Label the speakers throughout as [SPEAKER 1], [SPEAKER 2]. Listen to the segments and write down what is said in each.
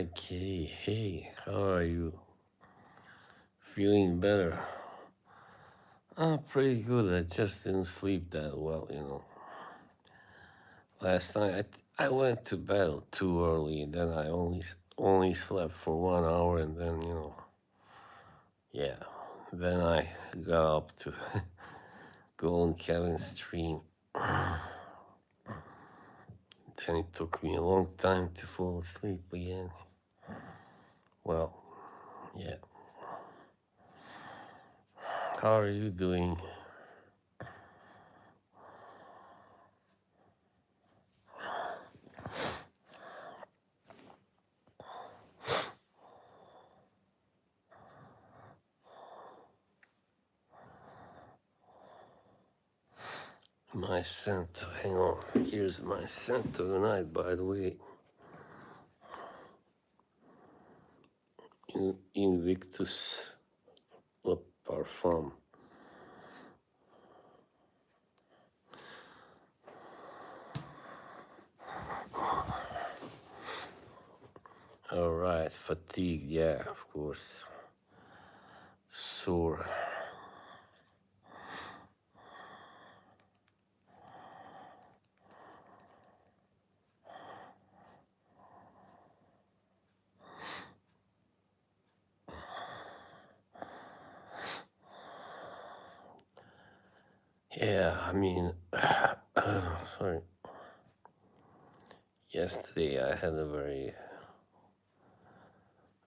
[SPEAKER 1] Okay, hey, how are you? Feeling better? Pretty good. I just didn't sleep that well. Last night I went to bed too early, and then I only slept for 1 hour, and then yeah, then I got up to go on Kevin's stream. Then it took me a long time to fall asleep again. Well, yeah. How are you doing? My scent, hang on. Here's my scent of the night, by the way. Invictus Parfum. All right, fatigue, yeah, of course. Sore. Yeah, I mean, sorry. Yesterday I had a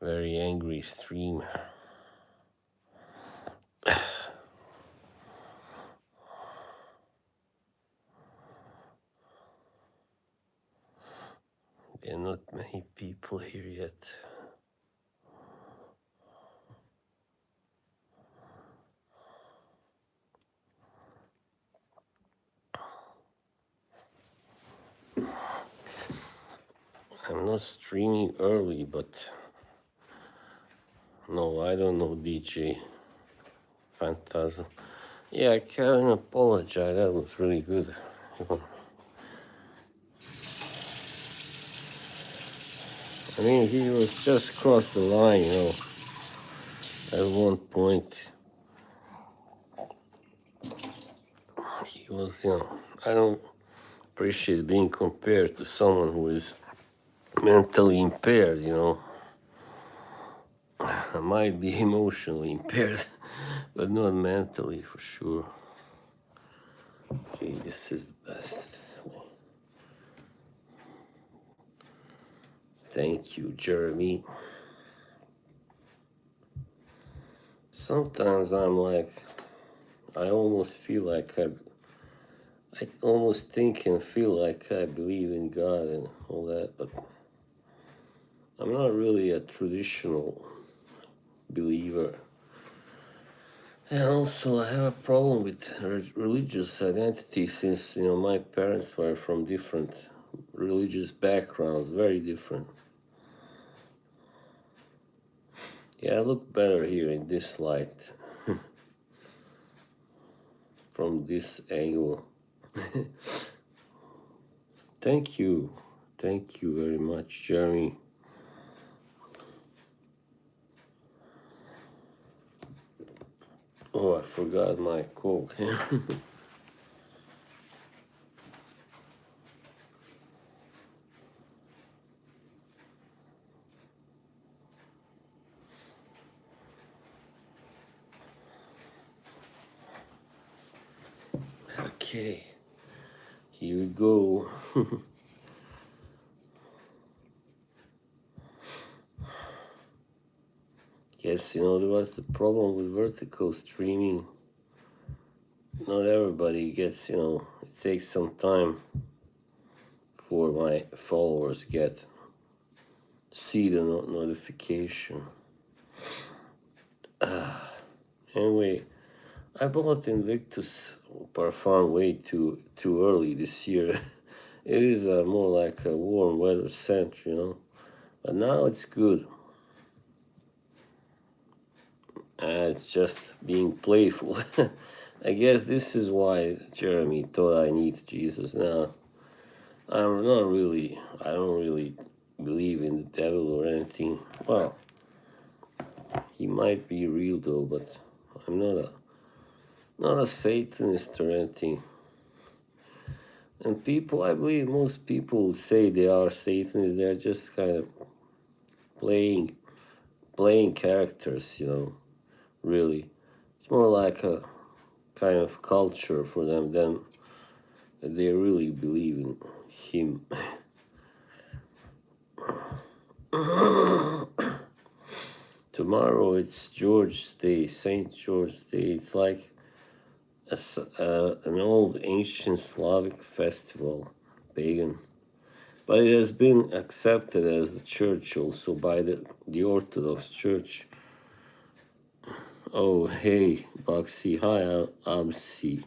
[SPEAKER 1] very angry stream. There are not many people here yet. I'm not streaming early, but no, I don't know DJ Phantasm. Yeah, I can't apologize. That was really good. I mean, he was just crossed the line, at one point. He was, I don't appreciate being compared to someone who is mentally impaired, I might be emotionally impaired, but not mentally for sure. Okay, this is the best. Thank you, Jeremy. Sometimes I'm like, I almost feel like I almost think and feel like I believe in God and all that, but I'm not really a traditional believer. And also, I have a problem with religious identity since, my parents were from different religious backgrounds, very different. Yeah, I look better here in this light from this angle. Thank you. Thank you very much, Jeremy. Oh, I forgot my Coke. Okay, here we go. Yes, there was the problem with vertical streaming. Not everybody gets, it takes some time for my followers see the notification. Anyway, I bought Invictus Parfum way too early this year. It is more like a warm weather scent, but now it's good. It's just being playful. I guess this is why Jeremy thought I need Jesus now. I don't really believe in the devil or anything. Well, he might be real though, but I'm not a Satanist or anything. And people, I believe most people who say they are Satanists, they're just kind of playing characters, really. It's more like a kind of culture for them than they really believe in him. Tomorrow it's George's Day, St. George's Day. It's like an old ancient Slavic festival, pagan. But it has been accepted as the church also by the Orthodox Church. Oh, hey, Boxy. Hi, I'm C.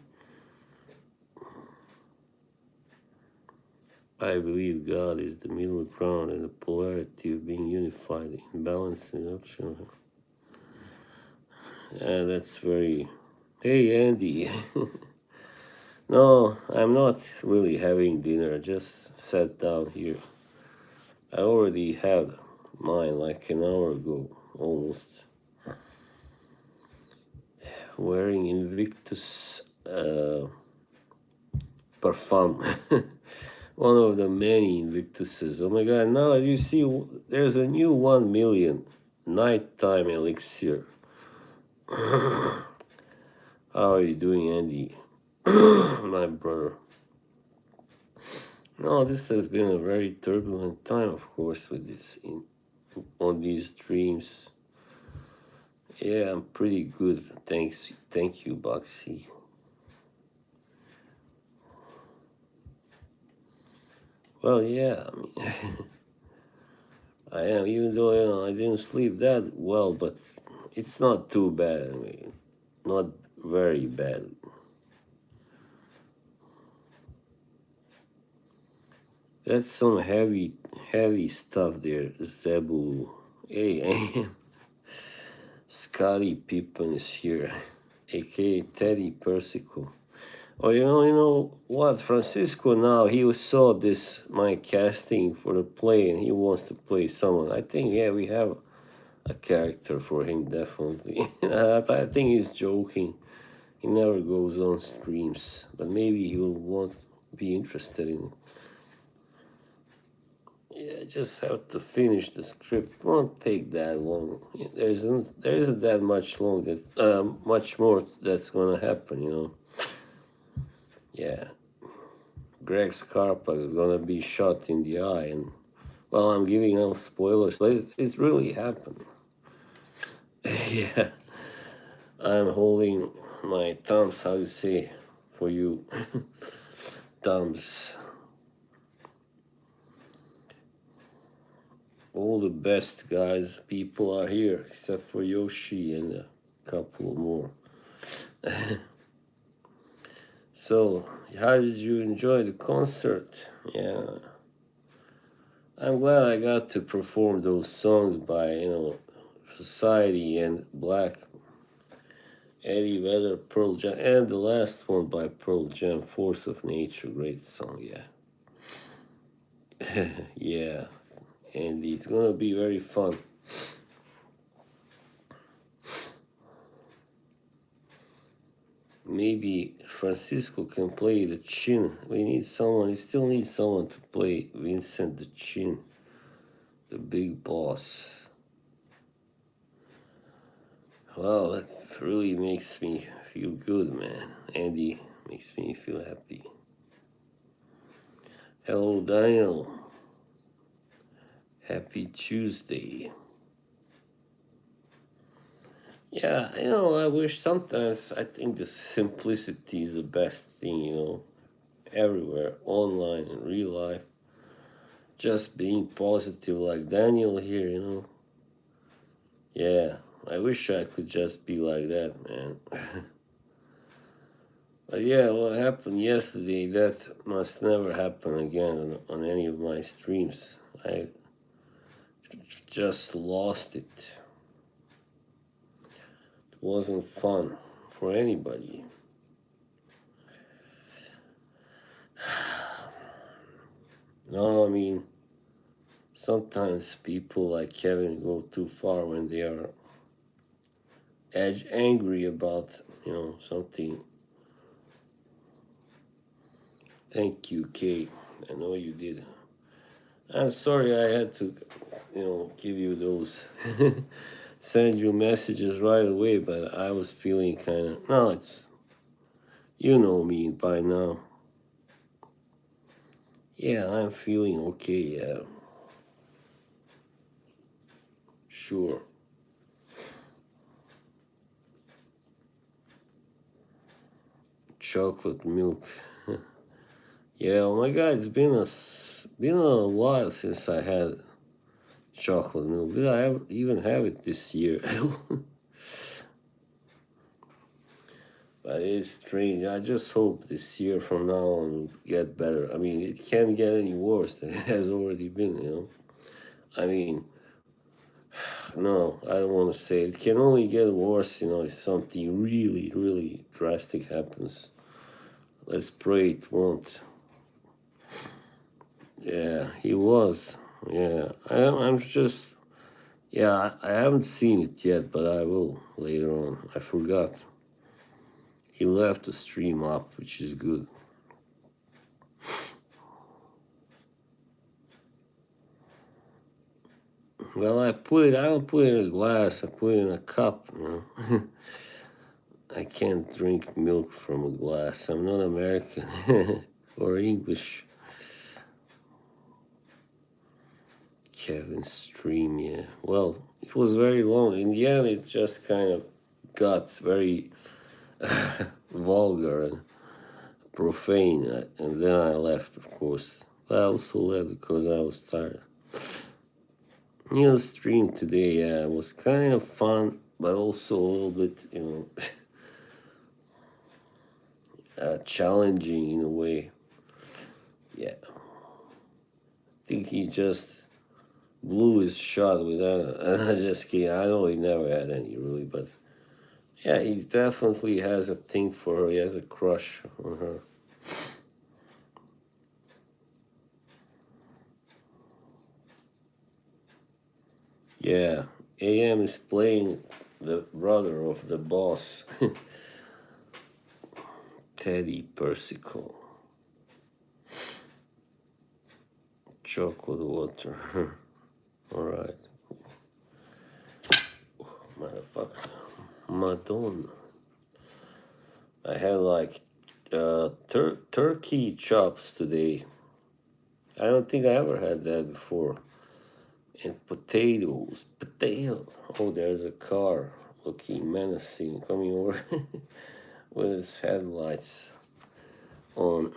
[SPEAKER 1] I believe God is the middle ground and the polarity of being unified in balance and option. And that's very... Hey, Andy. No, I'm not really having dinner. I just sat down here. I already had mine like an hour ago, almost. Wearing Invictus parfum. One of the many Invictuses. Oh my god, now you see there's a new 1 million nighttime elixir. How are you doing, Andy? My brother. No, this has been a very turbulent time, of course, with this on these streams. Yeah, I'm pretty good. Thank you, Boxy. Well, yeah, I mean, I am, even though I didn't sleep that well, but it's not too bad. I mean, not very bad. That's some heavy stuff there, Zebu. Hey, Scotty Pippen is here, aka Teddy Persico. Oh, you know what? Francisco now, he saw this, my casting for the play, and he wants to play someone. I think, yeah, we have a character for him, definitely. I think he's joking. He never goes on streams, but maybe he will be interested in. Yeah, I just have to finish the script. It won't take that long. There isn't that much much more that's gonna happen. Yeah, Greg Scarpa is gonna be shot in the eye, and well, I'm giving out spoilers. It's really happened. Yeah, I'm holding my thumbs. How you say for you? Thumbs. All the best guys, people are here, except for Yoshi and a couple more. So, how did you enjoy the concert? Yeah, I'm glad I got to perform those songs by, Society and Black, Eddie Vedder, Pearl Jam, and the last one by Pearl Jam, Force of Nature. Great song, yeah. Yeah, and it's gonna be very fun. Maybe Francisco can play the chin. We still need someone to play Vincent the Chin, the big boss. Wow, that really makes me feel good, man. Andy makes me feel happy. Hello, Daniel. Happy Tuesday. Yeah, I wish sometimes I think the simplicity is the best thing, everywhere, online and real life. Just being positive like Daniel here. Yeah, I wish I could just be like that, man. But yeah, what happened yesterday, that must never happen again on any of my streams. I just lost it. It wasn't fun for anybody. No, I mean, sometimes people like Kevin go too far when they are angry about, something. Thank you, Kay. I know you did. I'm sorry I had to, give you those, send you messages right away, but I was feeling kind of, no, you know me by now. Yeah, I'm feeling okay, yeah. Sure. Chocolate milk. Yeah, oh my God, it's been a while since I had chocolate milk. Did I even have it this year? But it's strange. I just hope this year from now on will get better. I mean, it can't get any worse than it has already been. I mean, no, I don't want to say it can only get worse, if something really, really drastic happens. Let's pray it won't. Yeah, he was. Yeah, I'm just. Yeah, I haven't seen it yet, but I will later on. I forgot. He left the stream up, which is good. Well, I don't put it in a glass, I put it in a cup, I can't drink milk from a glass. I'm not American or English. Kevin's stream, yeah. Well, it was very long. In the end, it just kind of got very vulgar and profane, and then I left, of course. I also left because I was tired. The stream today, yeah, was kind of fun, but also a little bit, challenging in a way. Yeah. I think he just blew his shot with that. I'm just kidding. I know he never had any, really, but yeah, he definitely has a thing for her. He has a crush on her. Yeah, AM is playing the brother of the boss, Teddy Persico. Chocolate water. All right. Motherfucker. Madonna. I had like turkey chops today. I don't think I ever had that before. And potatoes. Potato. Oh, there's a car looking menacing coming over with its headlights on.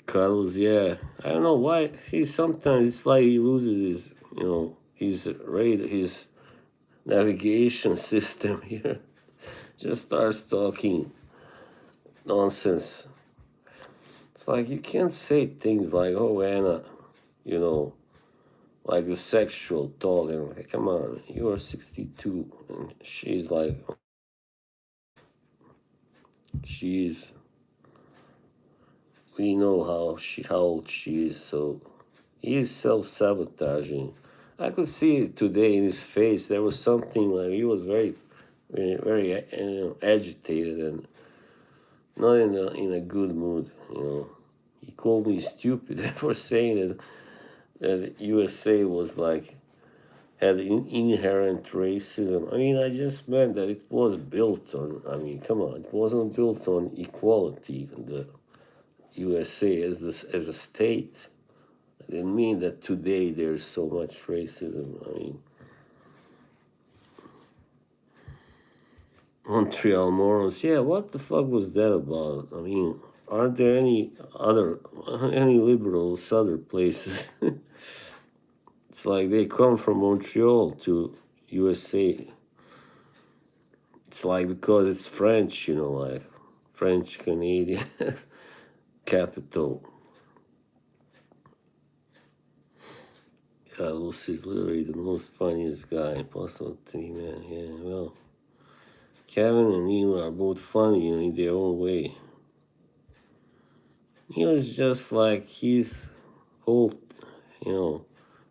[SPEAKER 1] Cuddles, yeah. I don't know why sometimes it's like he loses his navigation system here. Just starts talking nonsense. It's like you can't say things like, "Oh, Anna," you know, like a sexual talk, and like, come on, you are 62, and she's, we know how old she is, so he is self-sabotaging. I could see it today in his face. There was something like he was very, very, very agitated and not in a good mood. He called me stupid for saying that USA was like had inherent racism. I mean, I just meant that it was built on. I mean, come on, it wasn't built on equality. The USA as a state. I didn't mean that today there's so much racism. I mean, Montreal morons. Yeah, what the fuck was that about? I mean, aren't there any liberals other places? It's like they come from Montreal to USA. It's like because it's French, like French Canadian capital. Carlos is literally the most funniest guy possible to me, man. Yeah, well, Kevin and Neil are both funny in their own way. Neil is just like his whole you know,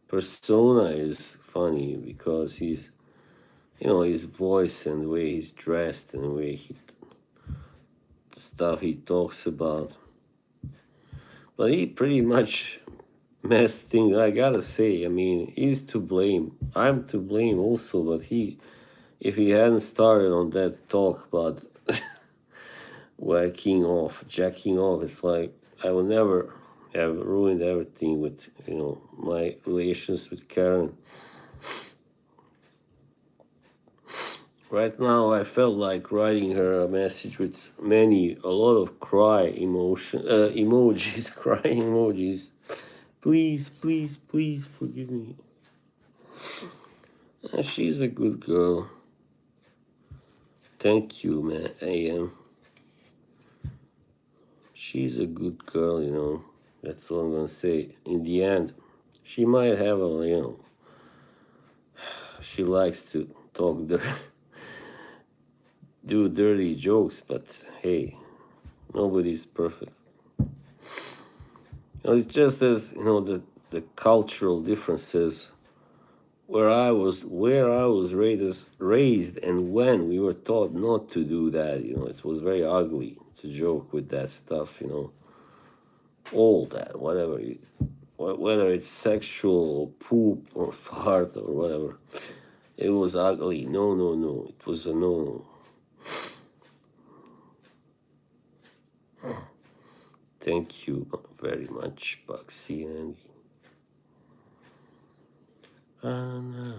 [SPEAKER 1] persona is funny because he's, his voice and the way he's dressed and the way stuff he talks about. But he pretty much messed things. I gotta say, I mean, he's to blame. I'm to blame also, but if he hadn't started on that talk about jacking off, it's like I would never have ruined everything with, my relations with Karen. Right now, I felt like writing her a message with a lot of emojis, crying emojis. Please, please, please forgive me. She's a good girl. Thank you, man. AM. She's a good girl, That's all I'm gonna say. In the end, she might have she likes to talk do dirty jokes, but hey, nobody's perfect. It's just that the cultural differences where I was raised and when we were taught not to do that, it was very ugly to joke with that stuff, all that, whether it's sexual or poop or fart or whatever, it was ugly. No, no, no, it was a no. Thank you very much, Bugsy and Andy.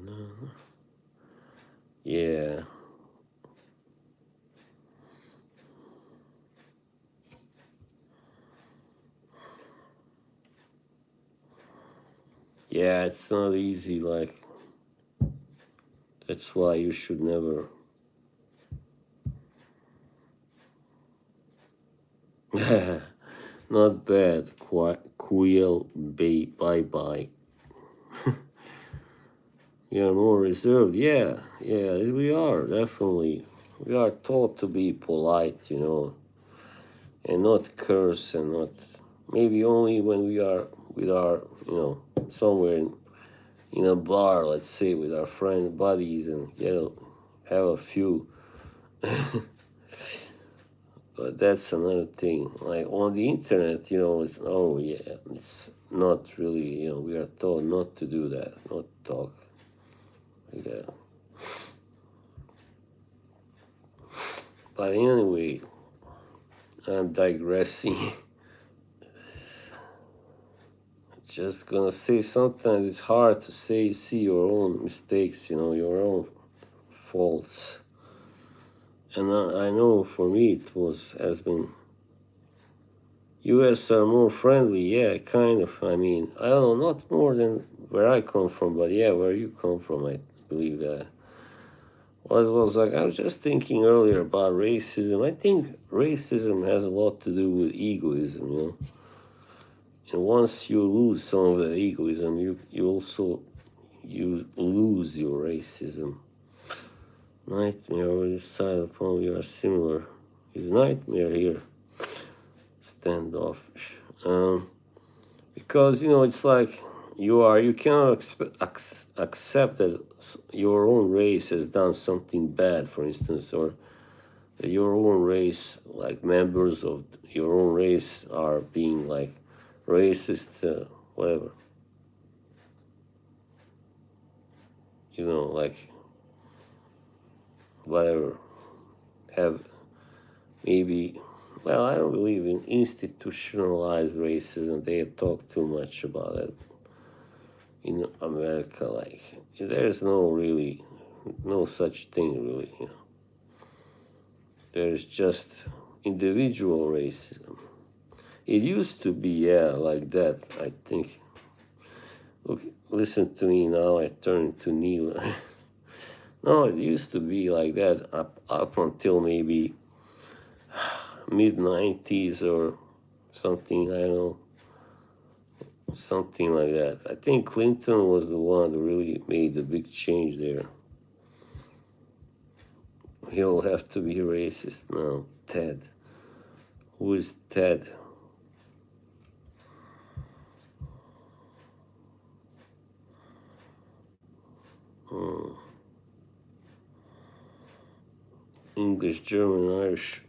[SPEAKER 1] No. Yeah. Yeah, it's not easy, like, that's why you should never. Not bad, Quill, bye. You're more reserved. Yeah, we are, definitely. We are taught to be polite, and not curse and not. Maybe only when we are with our, somewhere in a bar, let's say, with our friends, buddies, and have a few. But that's another thing. Like on the internet, it's not really, we are told not to do that, not talk like that. But anyway, I'm digressing. Just gonna say sometimes it's hard to see your own mistakes, your own faults. And I know for me has been. US are more friendly, yeah, kind of. I mean, I don't know, not more than where I come from, but yeah, where you come from, I believe that. Was like, I was just thinking earlier about racism. I think racism has a lot to do with egoism, And once you lose some of that egoism, you lose your racism. Nightmare over this side upon we are similar. Is nightmare here? Standoffish. Because it's like you cannot accept that your own race has done something bad, for instance, or that your own race, like members of your own race, are being like racist, whatever. Like whatever. Have maybe. Well, I don't believe in institutionalized racism. They talk too much about it in America. Like, there's no such thing, really. There's just individual racism. It used to be, yeah, like that, I think. Look, listen to me now, I turn to Neil. No, it used to be like that up until maybe mid-90s or something, I don't know, something like that. I think Clinton was the one who really made the big change there. He'll have to be racist now. Ted. Who is Ted? English, German, Irish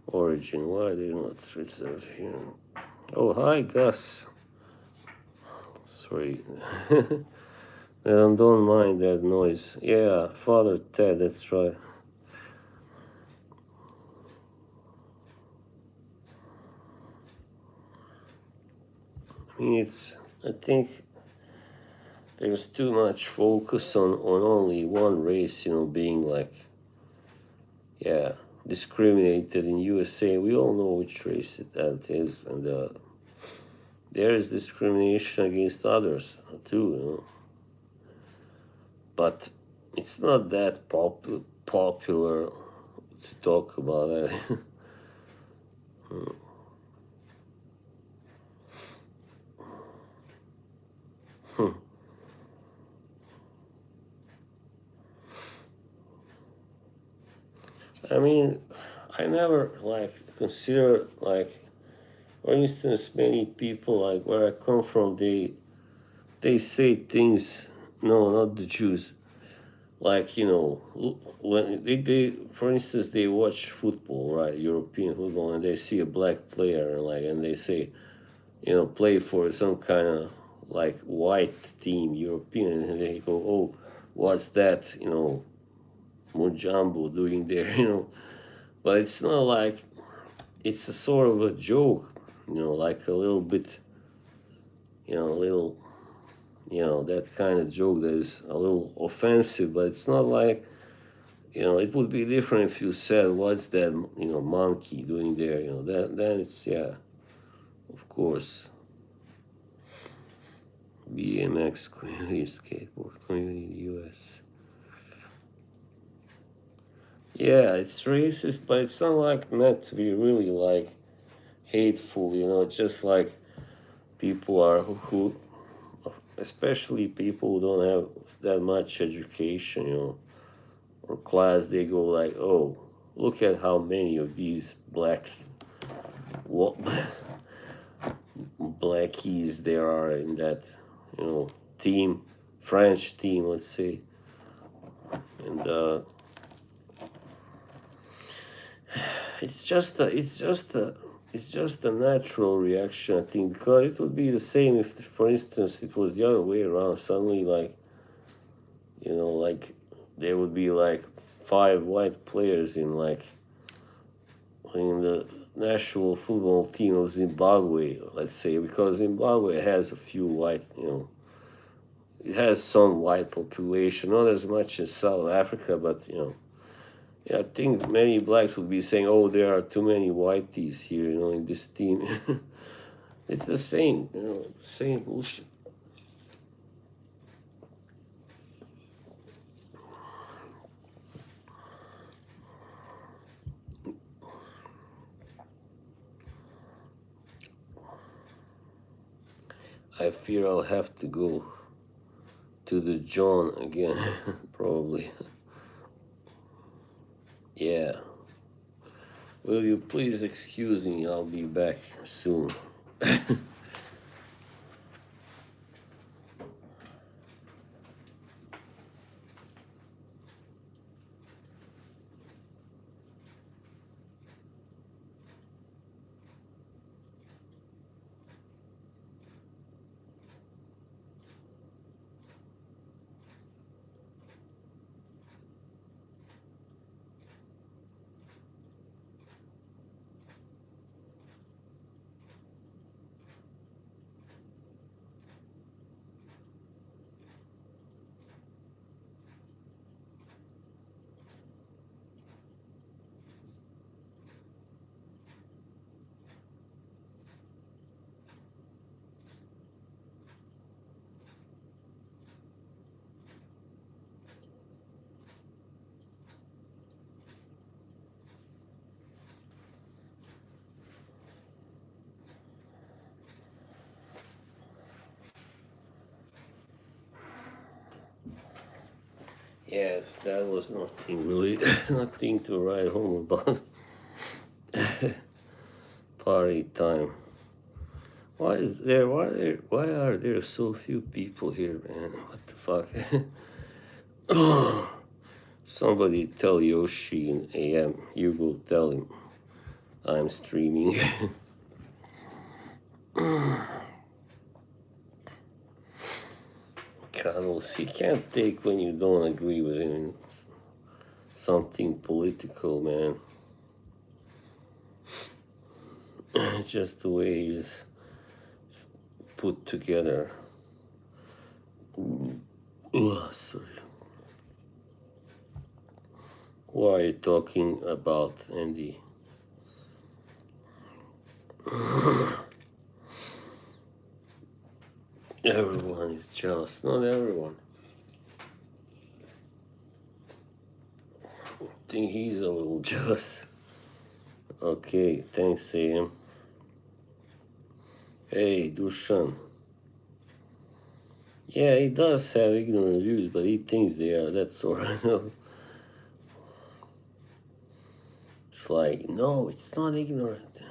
[SPEAKER 1] origin. Why are they not reserved here? Oh, hi, Gus. Sorry. Don't mind that noise. Yeah, Father Ted, that's right. I mean, I think there's too much focus on only one race, being like, yeah, discriminated in USA. We all know which race that is, and there is discrimination against others too, But it's not that popular to talk about it. I mean, I never consider for instance, many people where I come from, they say things. No, not the Jews. When they for instance they watch football, right, European football, and they see a black player and they say, play for some kind of white team, European, and they go, oh, what's that, Mujambo doing there, But it's not like it's a sort of a joke, like a little bit, a little, that kind of joke that is a little offensive, but it's not like, it would be different if you said, what's that, monkey doing there, then it's, yeah, of course. BMX community, skateboard community in the US. Yeah, it's racist, but it's not meant to be really hateful, it's just people are who especially people who don't have that much education, or class, they go oh, look at how many of these blackies there are in that, team, French team, let's say. And it's just a natural reaction, I think, because it would be the same if, for instance, it was the other way around. Suddenly, there would be 5 white players in the national football team of Zimbabwe, let's say, because Zimbabwe has a few white, it has some white population, not as much as South Africa, but yeah, I think many blacks would be saying, oh, there are too many whiteys here, in this team. It's the same, same bullshit. I fear I'll have to go to the John again, probably. Yeah. Will you please excuse me? I'll be back soon. Yes, that was nothing really, nothing to write home about. Party time. Why are there so few people here, man? What the fuck? Somebody tell Yoshi in AM. You go tell him I'm streaming. Cuddles. He can't take when you don't agree with him in something political, man. Just the way he's put together. Sorry. What are you talking about, Andy? Everyone is jealous. Not everyone. I think he's a little jealous. Okay, thanks, Sam. Hey, Dushan. Yeah, he does have ignorant views, but he thinks they are. That's all I know. It's like, no, it's not ignorant.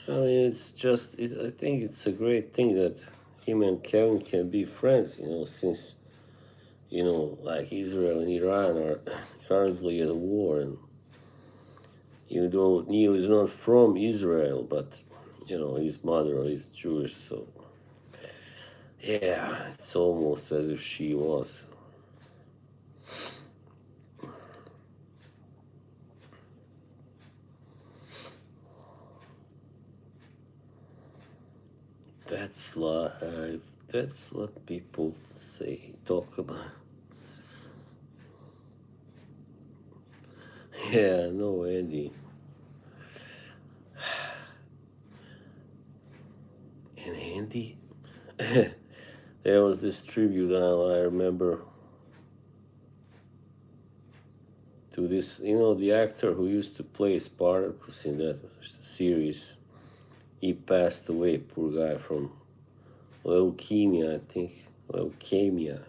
[SPEAKER 1] I mean, it's just, I think it's a great thing that him and Kevin can be friends, since, like Israel and Iran are currently at war. And even though Neil is not from Israel, but, his mother is Jewish, so yeah, it's almost as if she was. That's life. That's what people say, talk about. Yeah, no, Andy. And Andy, there was this tribute I remember to this, the actor who used to play Spartacus in that series. He passed away, poor guy, from leukemia, I think. Leukemia.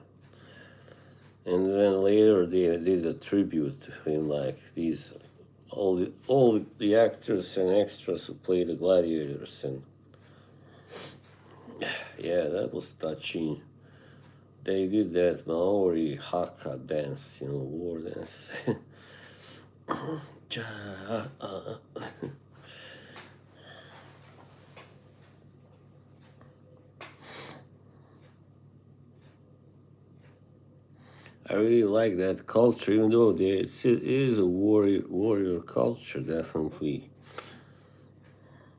[SPEAKER 1] And then later they did a tribute to him, like these, all the actors and extras who played the gladiators. And yeah, that was touching. They did that Maori haka dance, war dance. I really like that culture, even though it is a warrior culture, definitely.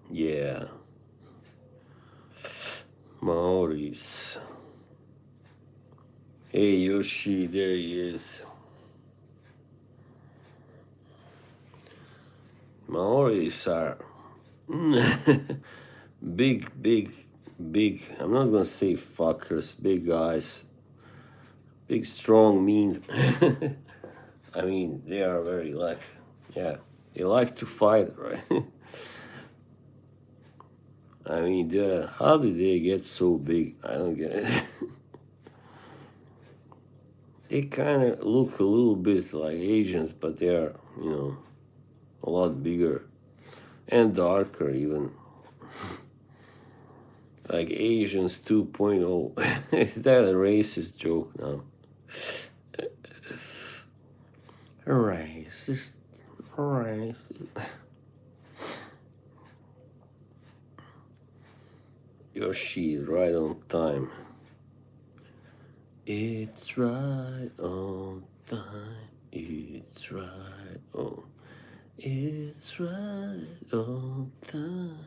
[SPEAKER 1] Yeah. Maoris. Hey, Yoshi, there he is. Maoris are big, I'm not gonna say fuckers, big guys. Big, strong, mean. I mean, they are very they like to fight, right? I mean, how did they get so big? I don't get it. They kind of look a little bit like Asians, but they are, a lot bigger and darker even. Like Asians 2.0. Is that a racist joke now? Racist. Yoshi is right on time. It's right on time. It's right on. It's right on time.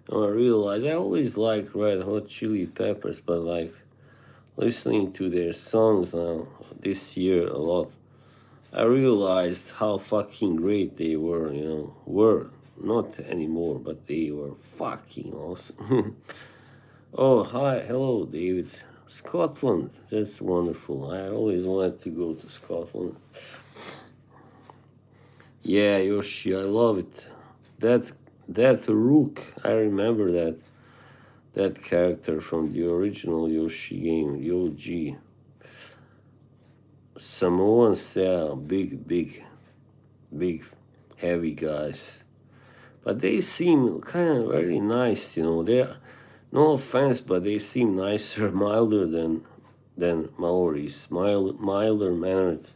[SPEAKER 1] Oh, I realized I always liked Red Hot Chili Peppers, but like listening to their songs now this year a lot, I realized how fucking great they were, were. Not anymore, but they were fucking awesome. Oh, hi, hello, David. Scotland, that's wonderful. I always wanted to go to Scotland. Yeah, Yoshi, I love it. That Rook, I remember that character from the original Yoshi game, the OG. Samoan style, big, heavy guys. but they seem kind of very nice, you know. They're no offense, but they seem nicer, milder than Maoris, milder mannered.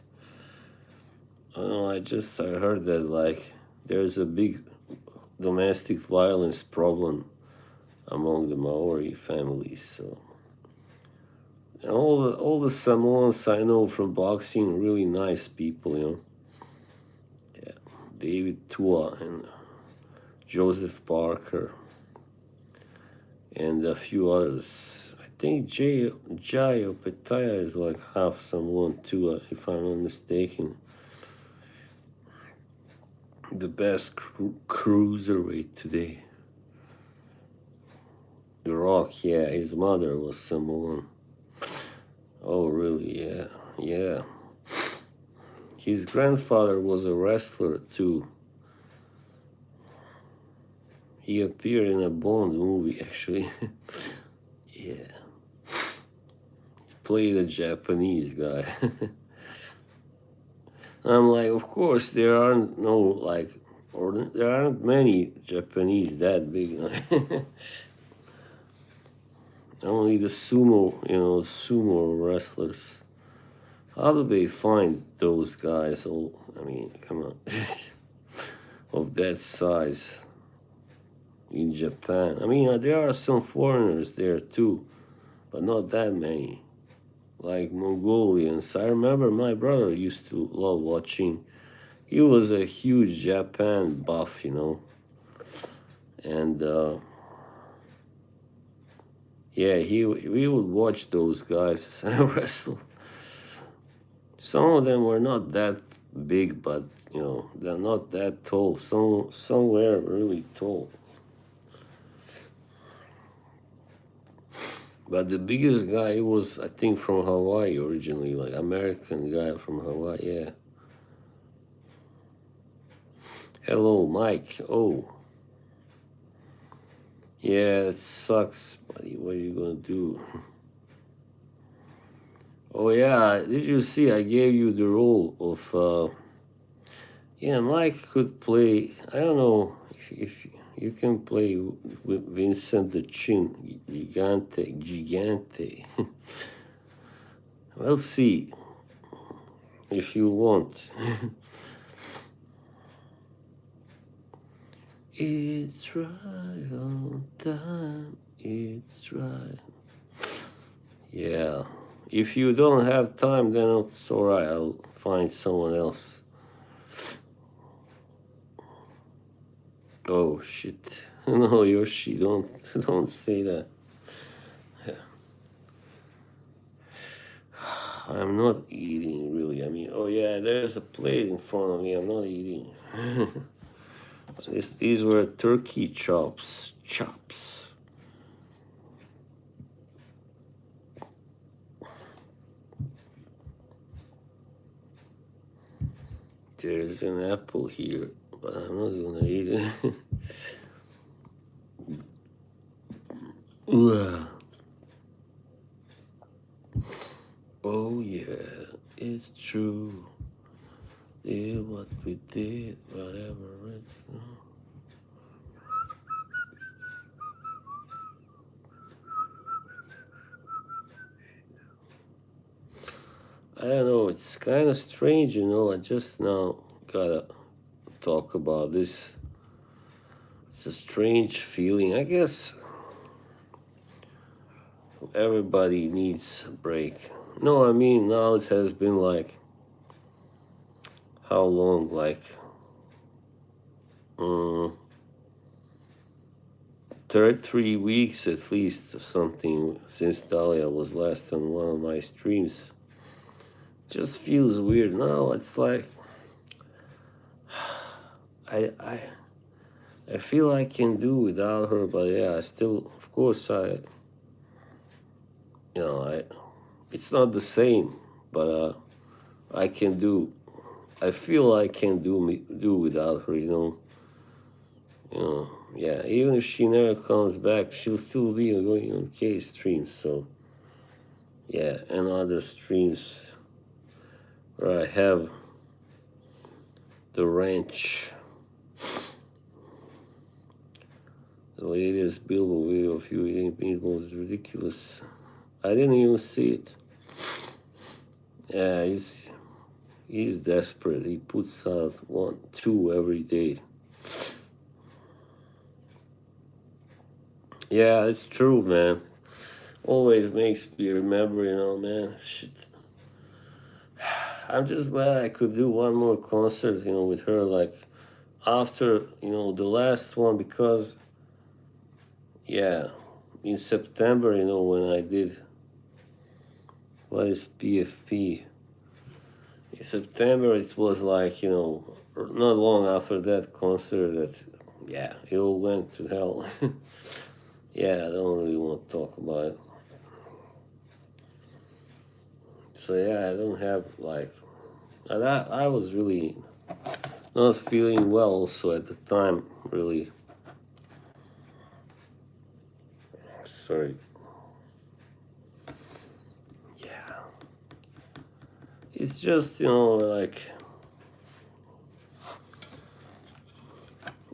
[SPEAKER 1] I don't know. I heard that like there's a big domestic violence problem among the Maori families. So and all the Samoans I know from boxing, really nice people, you know. Yeah, David Tua and Joseph Parker and a few others. I think Jai Opetaya is like half Samoan too, if I'm not mistaken. The best cruiserweight today. The Rock, yeah, his mother was Samoan. Oh, really? Yeah, yeah. His grandfather was a wrestler too. He appeared in a Bond movie, actually. Yeah. Played a Japanese guy. I'm like, of course, there aren't no, like, or there aren't many Japanese that big. Only the sumo wrestlers. How do they find those guys? Oh, I mean, come on. Of that size in Japan. I mean, there are some foreigners there too, but not that many. Like Mongolians. I remember my brother used to love watching. He was a huge Japan buff, you know. And yeah, we would watch those guys wrestle. Some of them were not that big, but you know, they're not that tall. Some were really tall. But the biggest guy was, I think, from Hawaii originally, like American guy from Hawaii. Yeah. Hello, Mike. Oh. Yeah, it sucks, buddy. What are you gonna do? Oh yeah, did you see? I gave you the role of. Yeah, Mike could play. I don't know if you can play with Vincent the Chin, Gigante. We'll see if you want. It's right on time. It's right. Yeah. If you don't have time, then it's alright. I'll find someone else. Oh shit! No, Yoshi, don't say that. I'm not eating really. I mean, oh yeah, there's a plate in front of me. I'm not eating. These were turkey chops. Chops. There's an apple here, but I'm not gonna eat it. Oh yeah, it's true. Yeah, what we did, whatever it's. I don't know. It's kind of strange, you know. I just now gotta talk about this. It's a strange feeling. I guess everybody needs a break. No, I mean, now it has been like, how long? Like, 3 weeks at least or something since Dahlia was last on one of my streams. Just feels weird now. It's like, I feel I can do without her, but yeah, I still, of course, it's not the same, but I can do. I feel I can do without her, you know. Yeah. Even if she never comes back, she'll still be going on K streams. So, yeah, and other streams where I have the ranch. The latest Billboard video of you eating meatballs is ridiculous. I didn't even see it. Yeah, he's desperate. He puts out 1, 2 every day. Yeah, it's true, man. Always makes me remember, man. Shit. I'm just glad I could do one more concert, with her, like after, the last one, because, yeah, in September, when I did, what is PFP? In September, it was like, not long after that concert that, yeah, it all went to hell. Yeah, I don't really want to talk about it. So, yeah, I don't have, like, I was really not feeling well also at the time, really. Sorry. Yeah. It's just, like,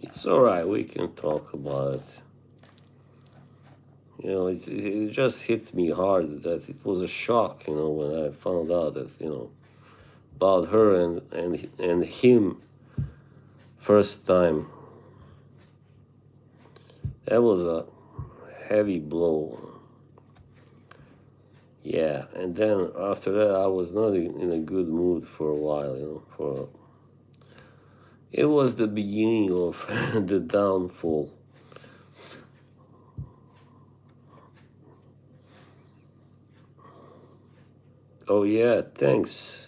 [SPEAKER 1] it's alright, we can talk about it. It just hit me hard that it was a shock, when I found out that, about her and him first time. That was a heavy blow. Yeah, and then after that, I was not in a good mood for a while, it was the beginning of the downfall. Oh yeah, thanks.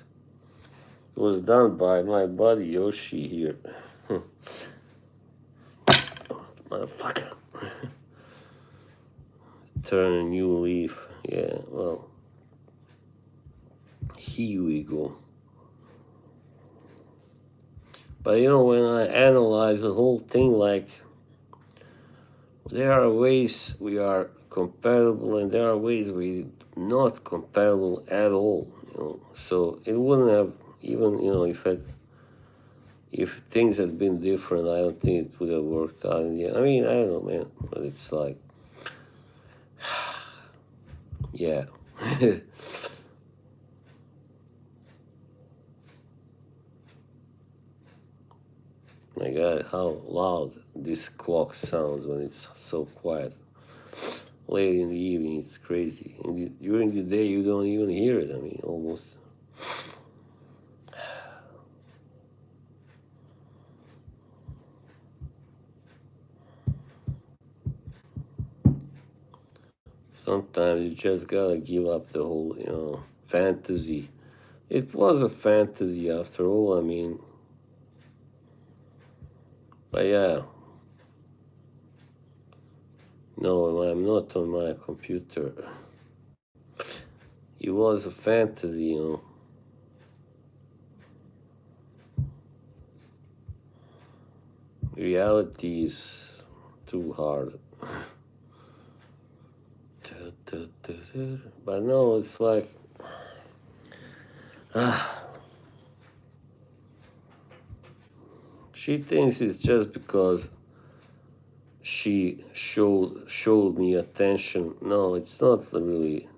[SPEAKER 1] It was done by my buddy Yoshi here. Motherfucker. Turn a new leaf. Yeah, well, here we go. But when I analyze the whole thing, like, there are ways we are compatible and there are ways we not compatible at all. So it wouldn't have even, if things had been different, I don't think it would have worked out in the end. I mean, I don't know, man, but it's like, yeah. My God, how loud this clock sounds when it's so quiet. Late in the evening, it's crazy. During the day, you don't even hear it. I mean, almost. Sometimes you just gotta give up the whole, fantasy. It was a fantasy after all, I mean. But yeah. No, I'm not on my computer. It was a fantasy. Reality is too hard. But no, it's like, she thinks it's just because she showed me attention. No, it's not really.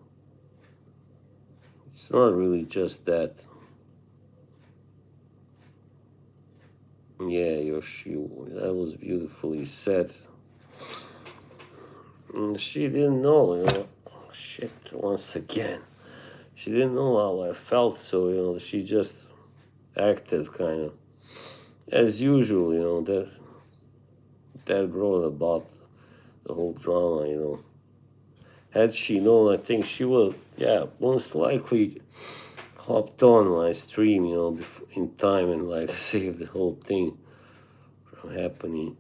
[SPEAKER 1] It's not really just that. Yeah, Yoshi, that was beautifully said. She didn't know, shit, once again. She didn't know how I felt, so, she just acted kind of as usual, that brought about the whole drama. Had she known, I think she would, yeah, most likely hopped on my stream, in time and, like, saved the whole thing from happening.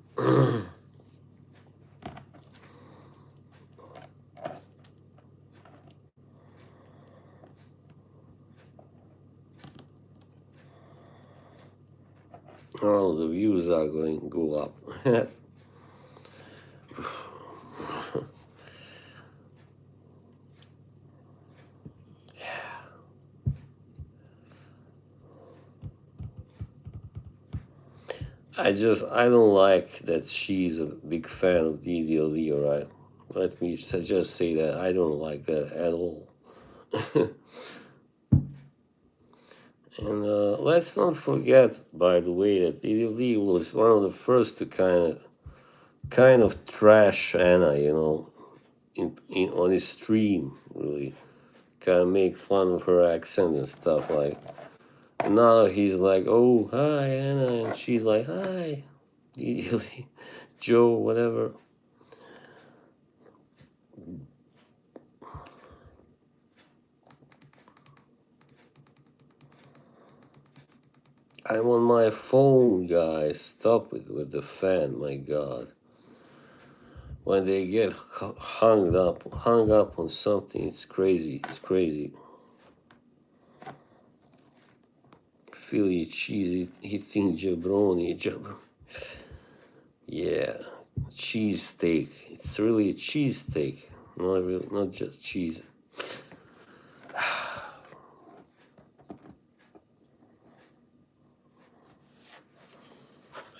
[SPEAKER 1] Oh, the views are going to go up. I don't like that she's a big fan of DDLD, alright? Let me just say that I don't like that at all. And let's not forget, by the way, that DDLD was one of the first to kind of trash Anna, you know, in on his stream, really, kind of make fun of her accent and stuff like. Now he's like, "Oh, hi, Anna," and she's like, "Hi, DDLD, Joe, whatever." I'm on my phone, guys. Stop it with the fan, my God. When they get hung up on something, it's crazy. It's crazy. Philly cheese eating jabroni. Yeah, cheese steak. It's really a cheese steak, not just cheese.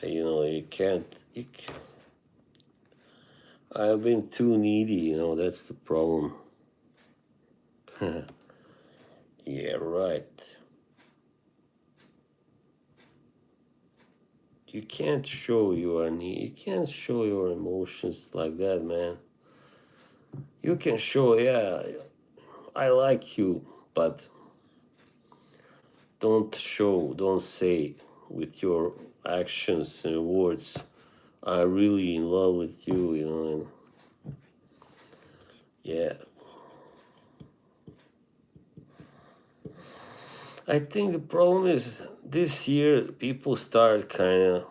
[SPEAKER 1] You know, you can't. I've been too needy. You know, that's the problem. Yeah, right. You can't show your need. You can't show your emotions like that, man. You can show, yeah, I like you, but don't say with your actions and words, I'm really in love with you, you know, and yeah. I think the problem is this year people start kind of,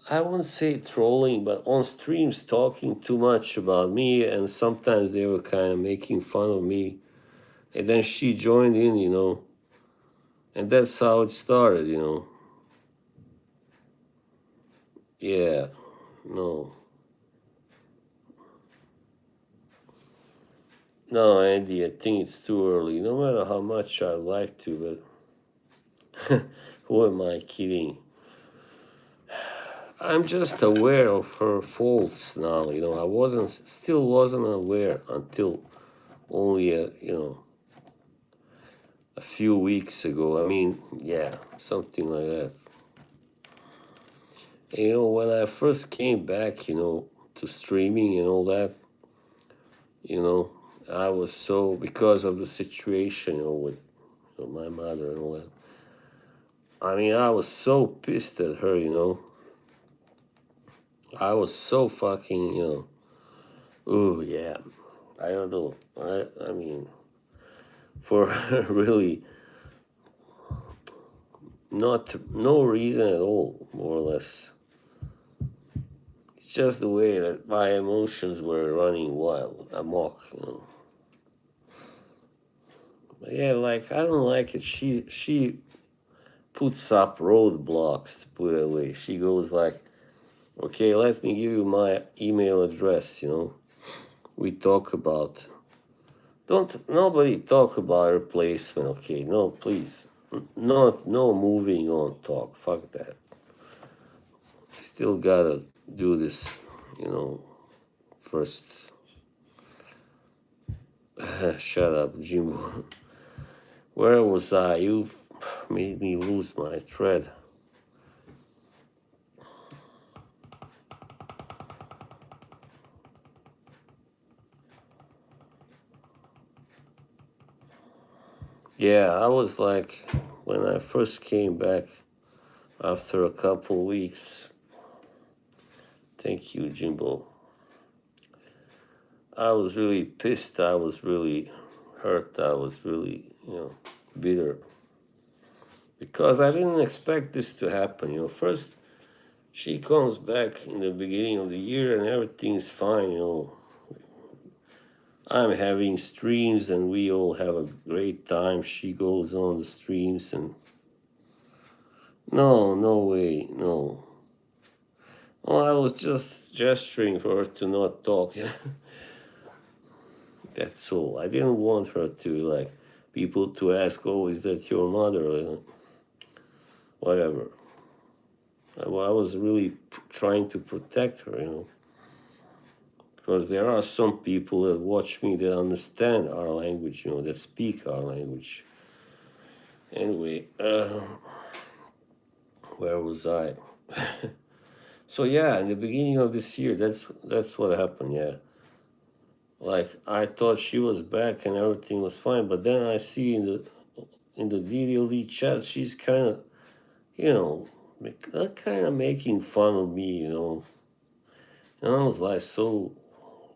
[SPEAKER 1] I wouldn't say trolling, but on streams talking too much about me, and sometimes they were kind of making fun of me. And then she joined in, you know, and that's how it started, you know. Yeah, no. No, Andy, I think it's too early. No matter how much I like to, but who am I kidding? I'm just aware of her faults now, you know. Still wasn't aware until only, a few weeks ago. I mean, yeah, something like that. You know, when I first came back, you know, to streaming and all that, you know, I was so, because of the situation, you know, with my mother and all that. I mean, I was so pissed at her, you know. I was so fucking, you know, oh yeah. I don't know. I mean, for her, really, no reason at all, more or less. It's just the way that my emotions were running wild, amok, you know. But yeah, like I don't like it. She puts up roadblocks, to put it away. She goes like, okay, let me give you my email address, you know. We talk about, don't, nobody talk about replacement, okay? No, please. No moving on talk. Fuck that. Still gotta do this, you know, first. Shut up, Jimbo. Where was I? You've made me lose my thread. Yeah, I was like, when I first came back after a couple weeks. Thank you, Jimbo. I was really pissed. I was really hurt. I was really, you know, bitter. Because I didn't expect this to happen. You know, first she comes back in the beginning of the year and everything's fine, you know. I'm having streams and we all have a great time. She goes on the streams and no way, no. Oh, I was just gesturing for her to not talk. That's all. I didn't want her to, like, people to ask, oh, is that your mother? whatever. I was really trying to protect her, because there are some people that watch me that understand our language, that speak our language. Anyway, where was I? So yeah, in the beginning of this year, that's what happened. Yeah, like I thought she was back and everything was fine, but then I see in the DDLD chat, she's kind of, you know, kind of making fun of me, and I was like, so,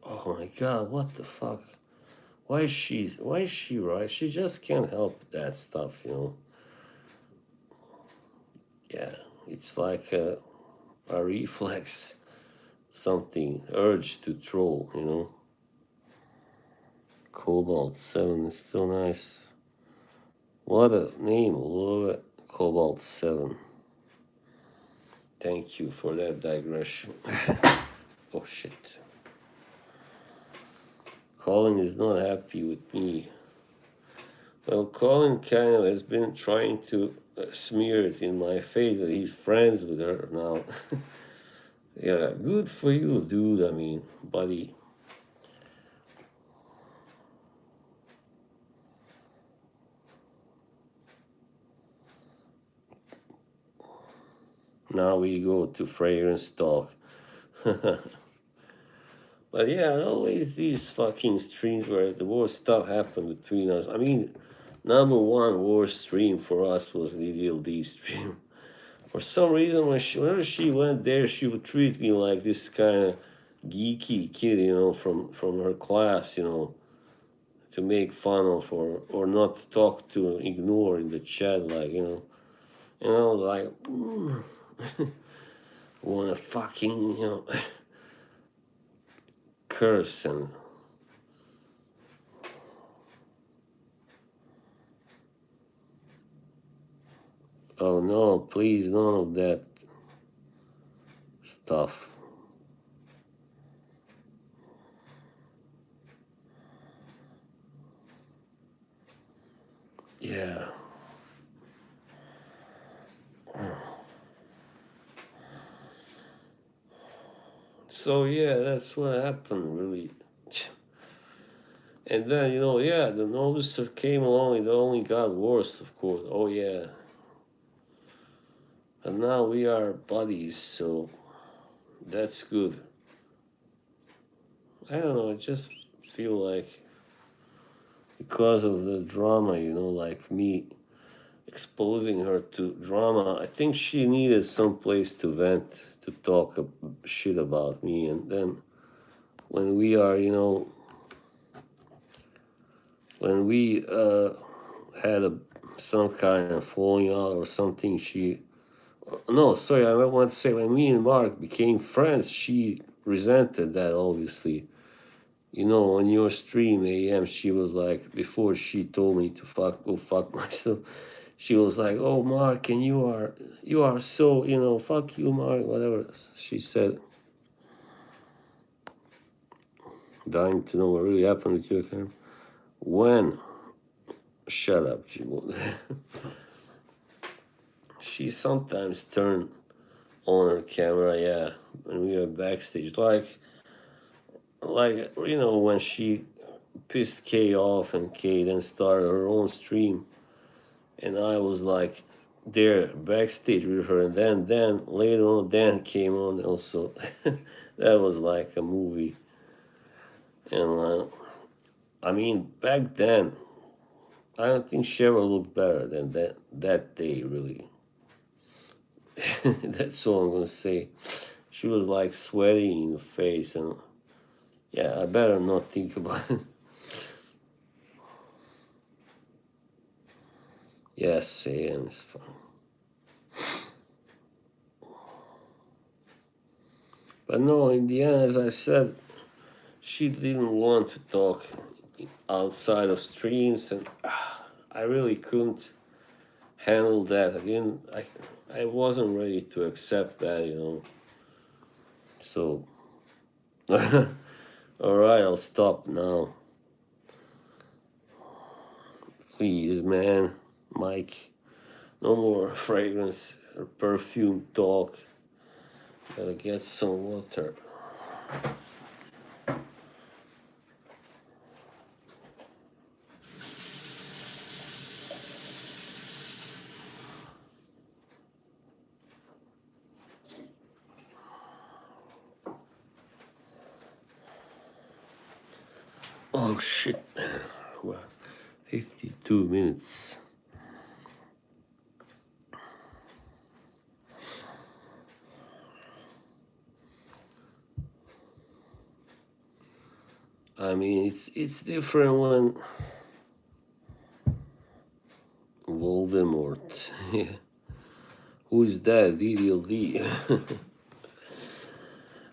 [SPEAKER 1] oh my god, what the fuck? Why is she right? She just can't help that stuff. Yeah, it's like a reflex, something urge to troll. Cobalt 7 is still nice. What a name, love it. Cobalt 7. Thank you for that digression. Oh shit. Colin is not happy with me. Well, Colin kind of has been trying to smear it in my face that he's friends with her now. Yeah, good for you, dude. I mean, buddy. Now we go to fragrance talk. But yeah, always these fucking streams where the worst stuff happened between us. I mean, number one worst stream for us was the DLD stream. For some reason, whenever she went there, she would treat me like this kind of geeky kid, from her class, to make fun of or not talk to, ignore in the chat, like, And I was like, wanna fucking, curse and. Oh no, please, none of that stuff. Yeah. So yeah, that's what happened, really. And then, yeah, the novicer came along, it only got worse, of course. Oh yeah. And now we are buddies, so that's good. I don't know, I just feel like because of the drama, like me exposing her to drama, I think she needed some place to vent, to talk shit about me. And then when we are, when we had some kind of falling out or something, no, sorry, I want to say when me and Mark became friends, she resented that, obviously. On your stream, AM, she was like, before she told me to go fuck myself, she was like, "Oh, Mark, and you are so, fuck you, Mark," whatever she said. Dying to know what really happened with you, Karen. When? Shut up, Jimo. She sometimes turned on her camera, yeah, when we were backstage, like when she pissed Kay off and Kay then started her own stream, and I was like there backstage with her, and then later on Dan came on also. That was like a movie. And I mean, back then I don't think she ever looked better than that day, really. That's all I'm gonna say. She was like sweating in the face, and yeah, I better not think about it. Yes, Sam is fine. But no, in the end, as I said, she didn't want to talk outside of streams, and I really couldn't handle that. Again, I wasn't ready to accept that. So, all right, I'll stop now. Please, man, Mike. No more fragrance or perfume talk. Gotta get some water. Oh shit, man. Well, 52 minutes. I mean, it's different when Voldemort. Yeah. Who's that? DDLD.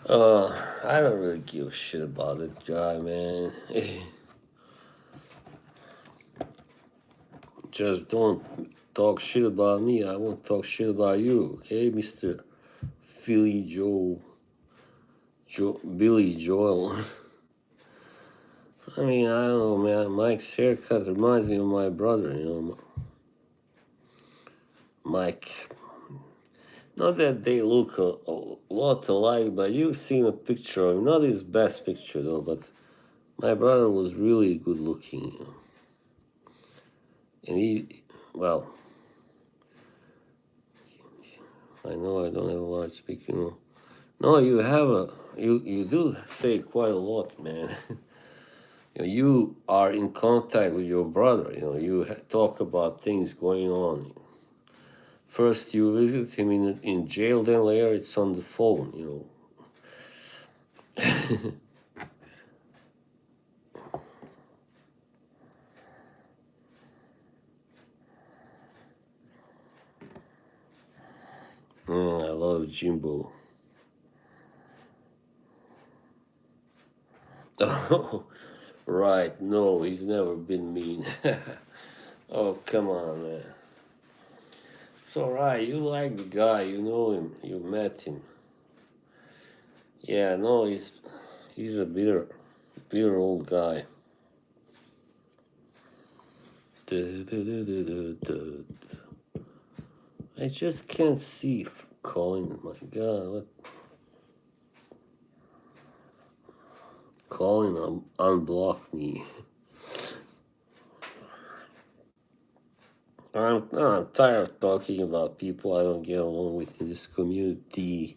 [SPEAKER 1] I don't really give a shit about that guy, man. Just don't talk shit about me. I won't talk shit about you, okay, Mr. Philly Billy Joel. I mean, I don't know, man. Mike's haircut reminds me of my brother, you know. Mike. Not that they look a lot alike, but you've seen a picture of him. Not his best picture, though, but my brother was really good looking, you know. And he, well, I know I don't have a large speaker, you know. No, you have you do say quite a lot, man. You know, you are in contact with your brother, you know, you talk about things going on. First you visit him in jail, then later it's on the phone, you know. I love Jimbo. Oh, right. No, he's never been mean. Oh, come on, man. It's all right. You like the guy. You know him. You met him. Yeah, no, he's a bitter old guy. I just can't see Colin. My God, what? Colin unblock me. I'm tired of talking about people I don't get along with in this community.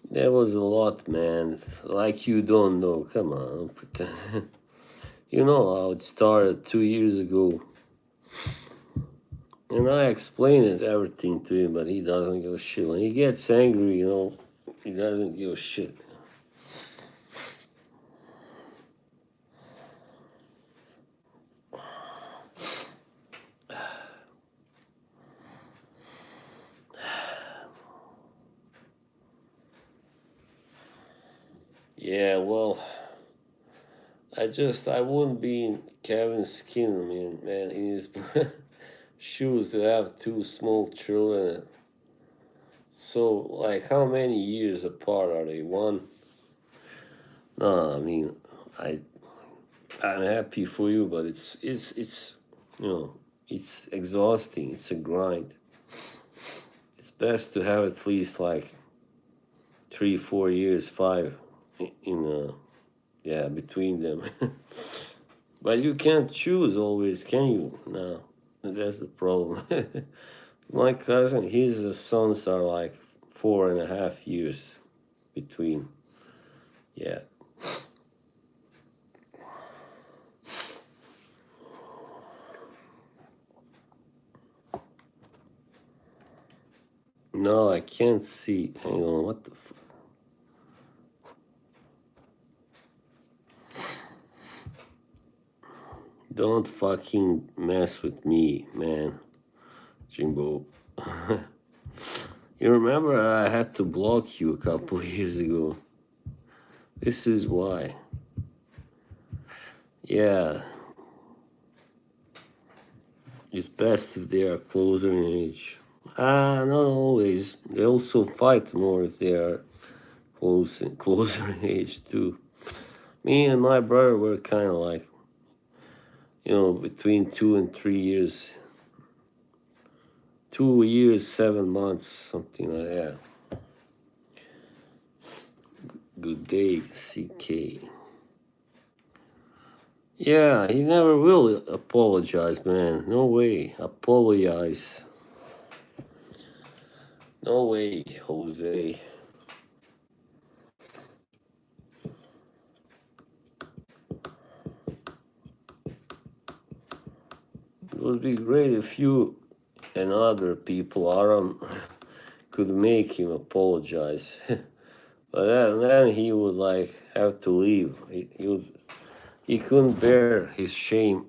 [SPEAKER 1] There was a lot, man. Like you don't know. Come on, don't pretend. You know how it started 2 years ago. And I explained everything to him, but he doesn't give a shit. When he gets angry, you know, he doesn't give a shit. Yeah, well, I wouldn't be in Kevin's skin, I mean, man, in his shoes to have two small children. So, like, how many years apart are they? One? No, I mean, I I'm happy for you, but it's you know, it's exhausting. It's a grind. It's best to have at least like 3, 4 years, five yeah, between them. But you can't choose always, can you? No, that's the problem. My cousin, his sons are like 4.5 years between. Yeah. No, I can't see. Hang on, what the fuck? Don't fucking mess with me, man. Jimbo. You remember I had to block you a couple of years ago. This is why. Yeah. It's best if they are closer in age. Not always. They also fight more if they are closer in age too. Me and my brother were kind of like between 2 and 3 years. 2 years, 7 months, something like that. Good day, CK. Yeah, he never will apologize, man. No way. Apologize. No way, Jose. It would be great if you and other people, Aram, could make him apologize. But then he would have to leave. He couldn't bear his shame.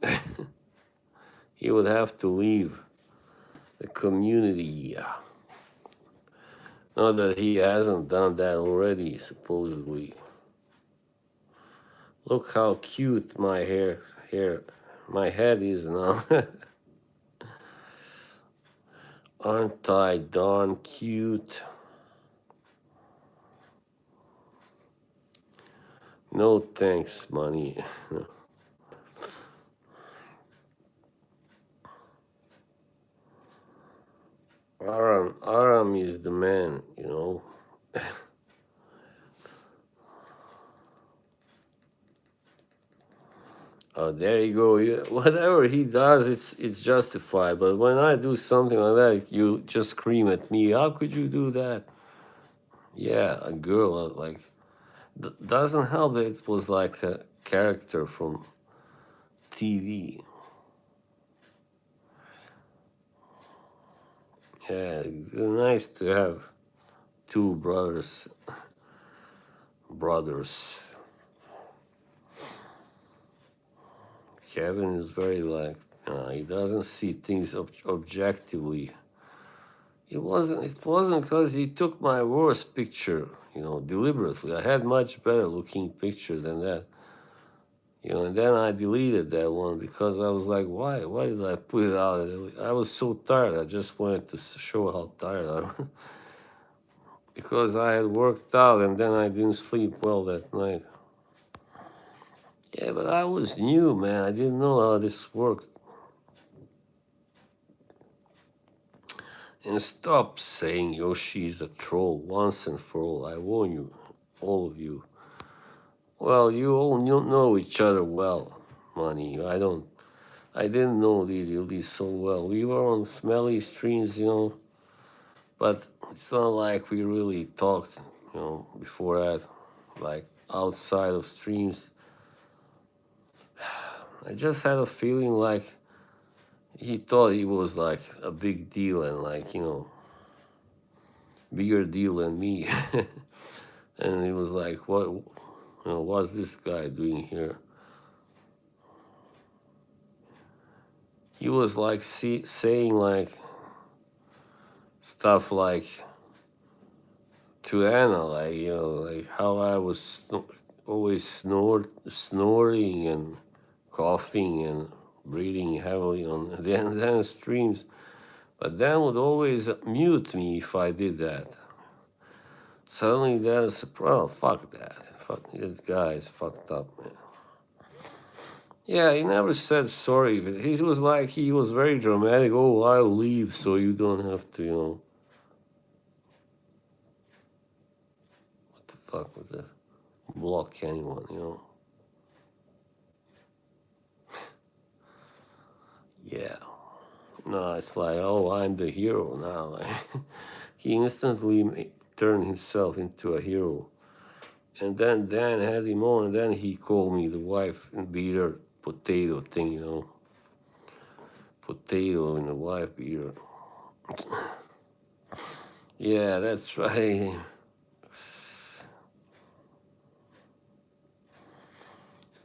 [SPEAKER 1] He would have to leave the community. Not that he hasn't done that already, supposedly. Look how cute my my head is now. Aren't I darn cute? No thanks, money. Aram is the man, Oh, there you go. Whatever he does, it's justified. But when I do something like that, you just scream at me. How could you do that? Yeah, a girl doesn't help that it was like a character from TV. Yeah, it's nice to have two brothers. Kevin is very he doesn't see things objectively. It wasn't because he took my worst picture, deliberately. I had much better looking picture than that. And then I deleted that one because I was like, why did I put it out? I was so tired. I just wanted to show how tired I was. Because I had worked out and then I didn't sleep well that night. Yeah, but I was new, man. I didn't know how this worked. And stop saying Yoshi's a troll once and for all. I warn you, all of you. Well, you all know each other well, Money. I didn't know Lily so well. We were on smelly streams, but it's not like we really talked, before that, like outside of streams. I just had a feeling like he thought he was like a big deal and bigger deal than me. And he was like, what's this guy doing here? He was saying stuff to Anna, how I was always snoring and coughing and breathing heavily on the streams. But Dan would always mute me if I did that. Suddenly that is fuck that. Fuck, this guy is fucked up, man. Yeah, he never said sorry. He was very dramatic. Oh, I'll leave so you don't have to, What the fuck was that? Block anyone, Yeah. No, it's like, oh, I'm the hero now. He instantly turned himself into a hero. And then Dan had him on, and then he called me the wife and beater potato thing, Potato and the wife beater. Yeah, that's right.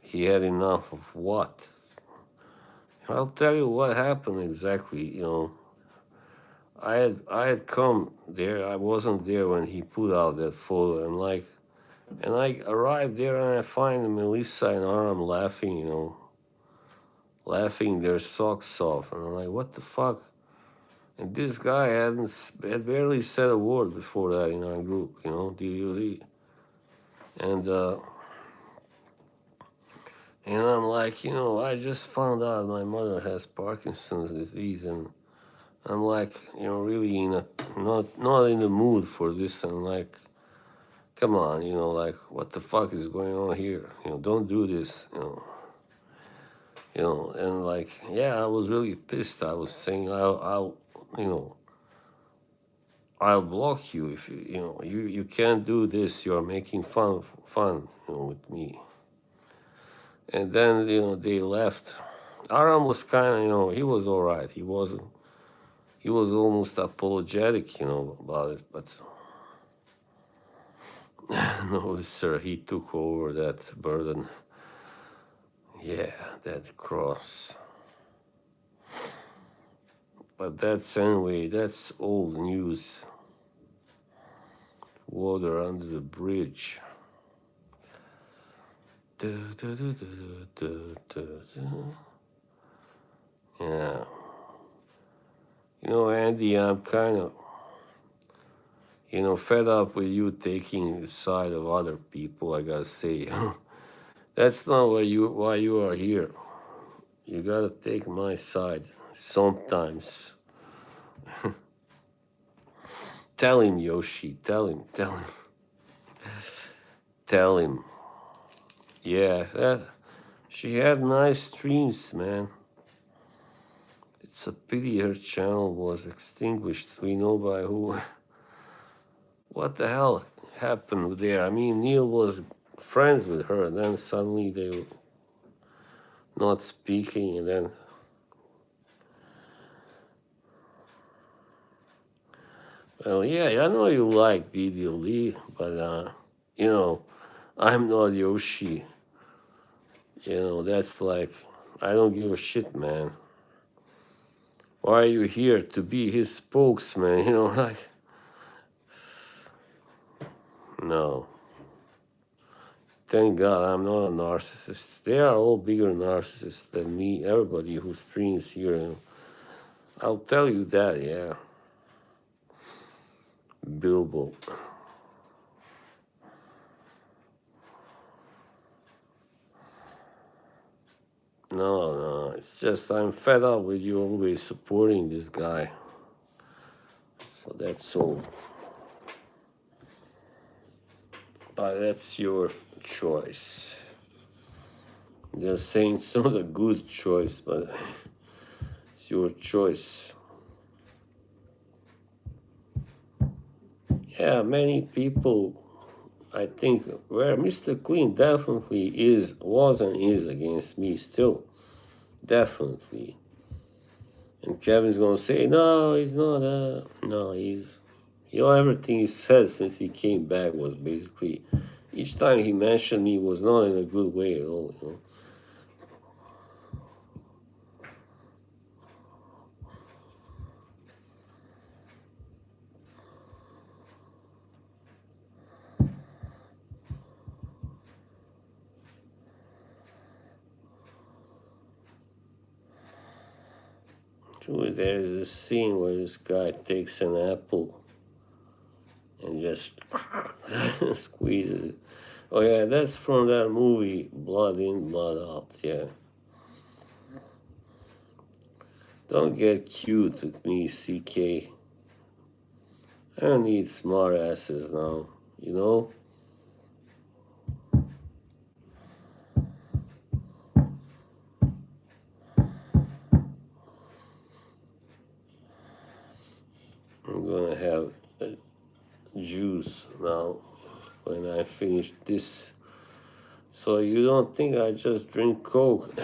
[SPEAKER 1] He had enough of what? I'll tell you what happened exactly, I had come there. I wasn't there when he put out that photo. And I arrived there and I find Melissa and Aram laughing, laughing their socks off. And I'm like, what the fuck? And this guy had barely said a word before that in our group, DUD. And And I'm like, I just found out my mother has Parkinson's disease, and I'm like, really not in the mood for this. I'm like, come on, like, what the fuck is going on here? Don't do this, and like, yeah, I was really pissed. I was saying, you know, I'll block you if you can't do this. You're making fun, with me. And then they left. Aram was kind of, he was all right. He wasn't. He was almost apologetic, about it. But no, sir, he took over that burden. Yeah, that cross. But that's old news. Water under the bridge. Yeah. Andy, I'm kind of, fed up with you taking the side of other people, I gotta say. That's not why you are here. You gotta take my side sometimes. Tell him, Yoshi. Tell him. Tell him. Yeah, she had nice streams, man. It's a pity her channel was extinguished. We know by who. What the hell happened there? I mean, Neil was friends with her, and then suddenly they were not speaking, and then. Well, yeah, I know you like Didi Lee, but, I'm not Yoshi. That's like, I don't give a shit, man. Why are you here to be his spokesman? Like, no. Thank God I'm not a narcissist. They are all bigger narcissists than me, everybody who streams here. I'll tell you that, yeah. Bilbo. No, it's just I'm fed up with you always supporting this guy. So that's all. But that's your choice. Just saying it's not a good choice, but it's your choice. Yeah, many people, I think, where Mr. Clean definitely was and is against me still. Definitely. And Kevin's gonna say, no, he's not. No, he's. Everything he said since he came back was basically, each time he mentioned me was not in a good way at all. There's this scene where this guy takes an apple and just squeezes it. Oh yeah, that's from that movie, Blood In, Blood Out, yeah. Don't get cute with me, CK. I don't need smart asses now. I'm gonna have juice now when I finish this. So you don't think I just drink Coke?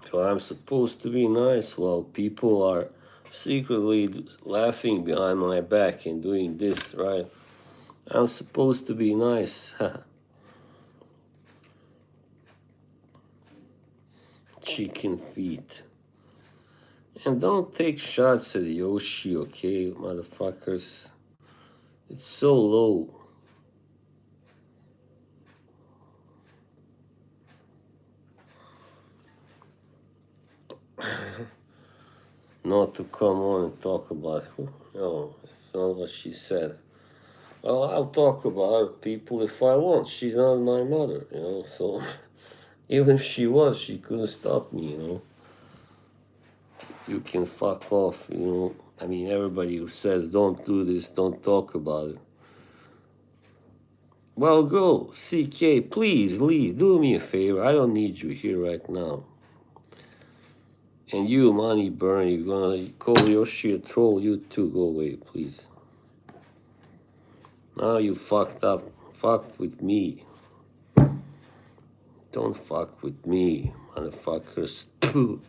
[SPEAKER 1] So I'm supposed to be nice while people are secretly laughing behind my back and doing this, right? I'm supposed to be nice. Chicken feet. And don't take shots at Yoshi, okay, motherfuckers? It's so low. Not to come on and talk about No, that's not what she said. Well, I'll talk about other people if I want. She's not my mother, so even if she was, she couldn't stop me. You can fuck off. I mean, everybody who says don't do this, don't talk about it. Well, go. CK, please leave. Do me a favor. I don't need you here right now. And you, Money Burn, you're gonna call your shit troll. You too, go away, please. Now you fucked up. Fucked with me. Don't fuck with me, motherfuckers. I'm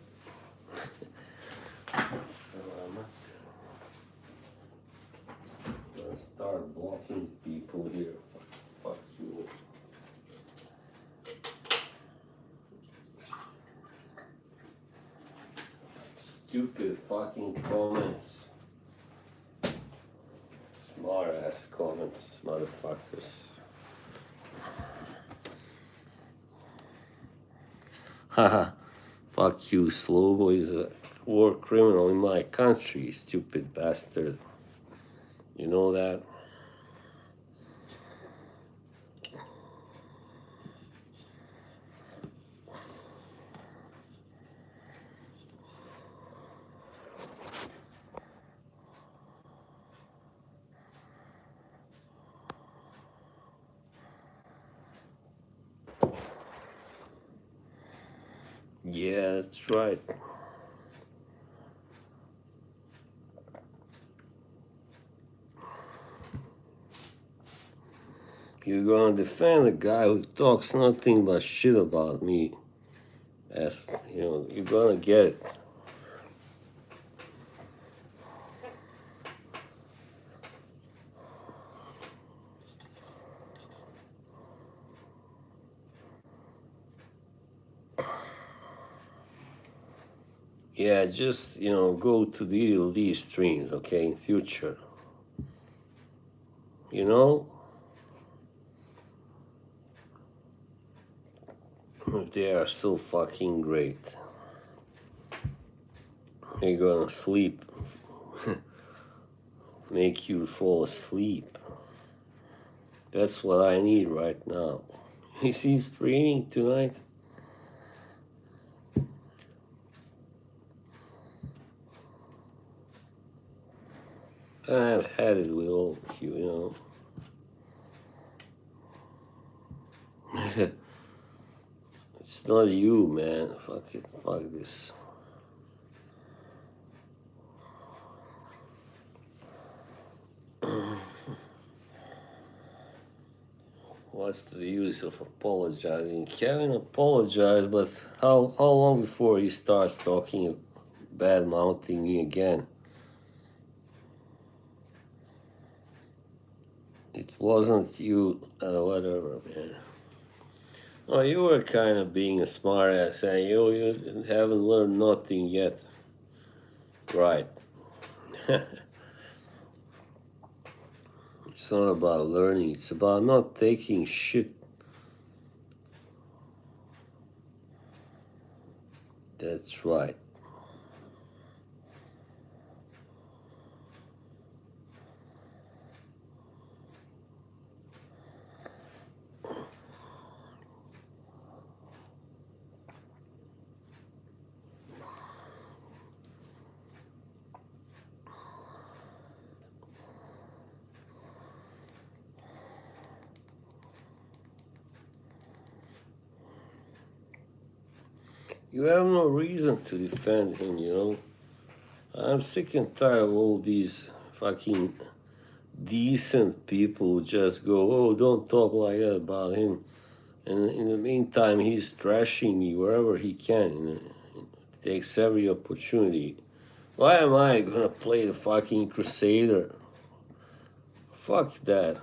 [SPEAKER 1] gonna start blocking people here. Fuck you. Stupid fucking comments. Smart ass comments, motherfuckers. Haha. Fuck you, Slobo is a war criminal in my country, stupid bastard. You know that? Yeah, that's right. You're gonna defend a guy who talks nothing but shit about me. As you're gonna get it. Yeah, just go to these streams, okay, in future. If they are so fucking great. They're gonna sleep. Make you fall asleep. That's what I need right now. Is he streaming tonight? I've had it with all of you, It's not you, man. Fuck it. Fuck this. What's the use of apologizing? Kevin apologized, but how long before he starts talking bad mouthing me again? It wasn't you, whatever, man. Oh, you were kind of being a smart ass, saying you haven't learned nothing yet. Right. It's not about learning, it's about not taking shit. That's right. You have no reason to defend him. I'm sick and tired of all these fucking decent people who just go, oh, don't talk like that about him. And in the meantime, he's trashing me wherever he can. Takes every opportunity. Why am I gonna play the fucking Crusader? Fuck that.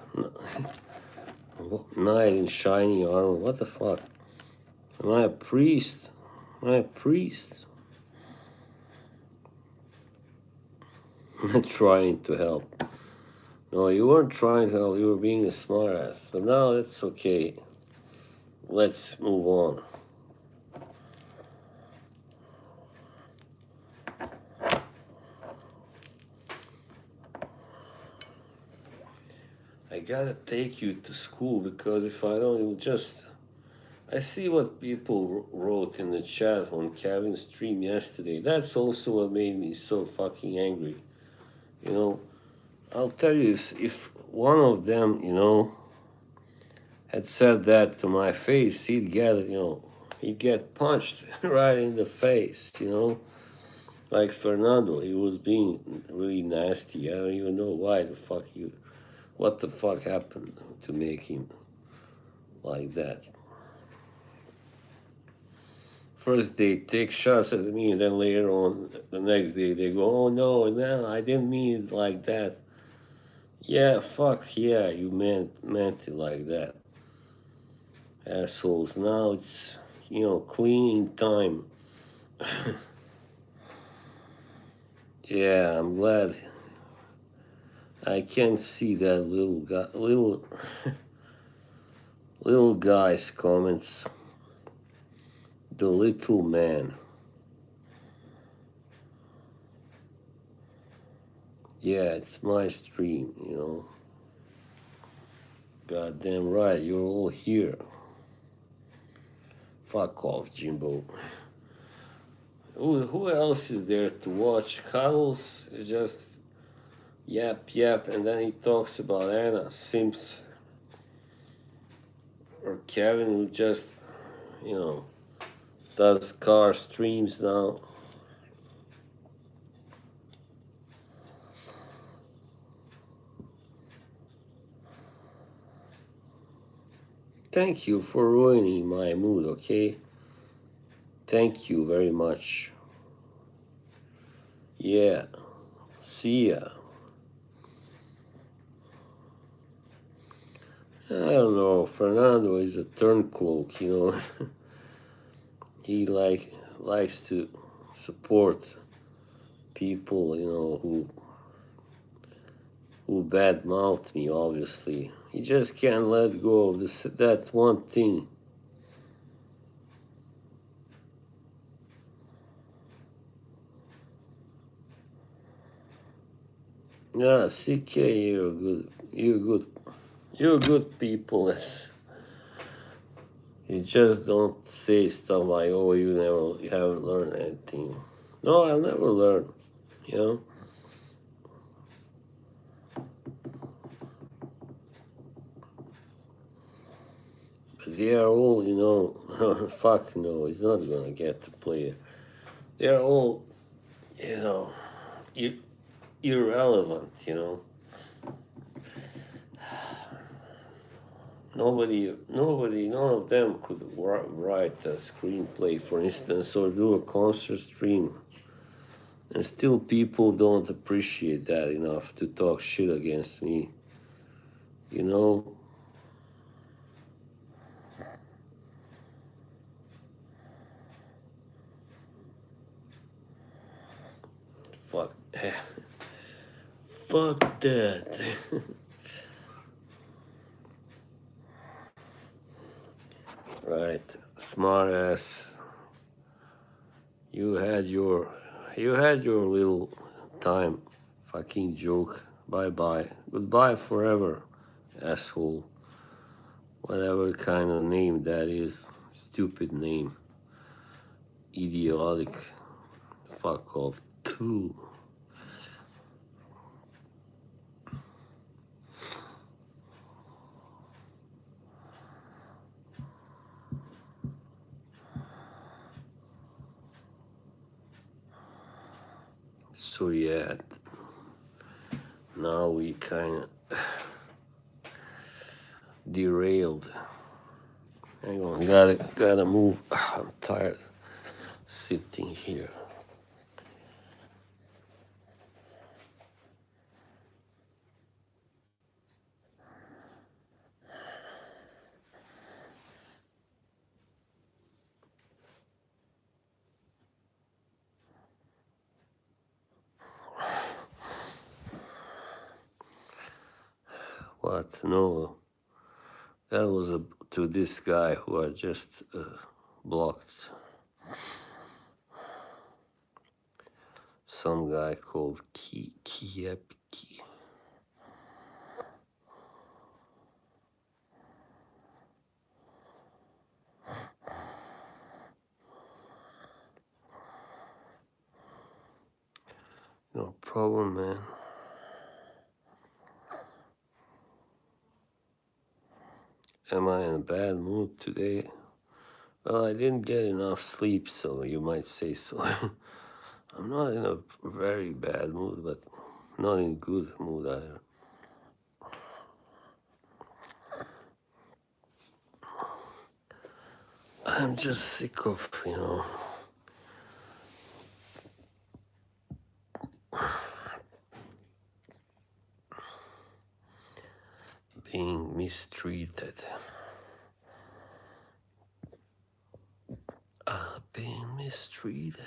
[SPEAKER 1] Knight in shiny armor. What the fuck? Am I a priest? Am I a priest? I'm not trying to help. No, you weren't trying to help. You were being a smartass. But now that's okay. Let's move on. gotta take you to school because if I don't, you'll just. I see what people wrote in the chat on Kevin's stream yesterday. That's also what made me so fucking angry. You know, I'll tell you, if one of them, had said that to my face, he'd get punched right in the face, Like Fernando, he was being really nasty. I don't even know what the fuck happened to make him like that. First they take shots at me, and then later on, the next day, they go, "Oh no, I didn't mean it like that." Yeah, fuck yeah, you meant it like that, assholes. Now it's cleaning time. Yeah, I'm glad I can't see that little guy's comments. The little man. Yeah, it's my stream. Goddamn right, you're all here. Fuck off, Jimbo. Who else is there to watch? Cuddles is just yap, and then he talks about Anna Simps or Kevin who just, you know, does car streams now. Thank you for ruining my mood, okay? Thank you very much. Yeah. See ya. I don't know. Fernando is a turncloak. He likes to support people, who badmouth me. Obviously, he just can't let go of that one thing. Yeah, CK, you're good. You're good people. You just don't say stuff like, "Oh, you haven't learned anything." No, I'll never learn. You know. But they are all, fuck no, he's not gonna get to play it. They are all, you know, irrelevant. None of them could write a screenplay, for instance, or do a concert stream. And still, people don't appreciate that enough to talk shit against me. You know? Fuck. Fuck that. Right. Smart ass. You had your little time. Fucking joke. Bye bye. Goodbye forever, asshole. Whatever kind of name that is. Stupid name. Idiotic. Fuck off. Too. So yeah, now we kind of derailed. Hang on, gotta move. I'm tired sitting here. What? No, that was to this guy who I just blocked. Some guy called Kiepki. No problem, man. Am I in a bad mood today? Well, I didn't get enough sleep, so you might say so. I'm not in a very bad mood, but not in good mood either. I'm just sick of, being mistreated. Being mistreated.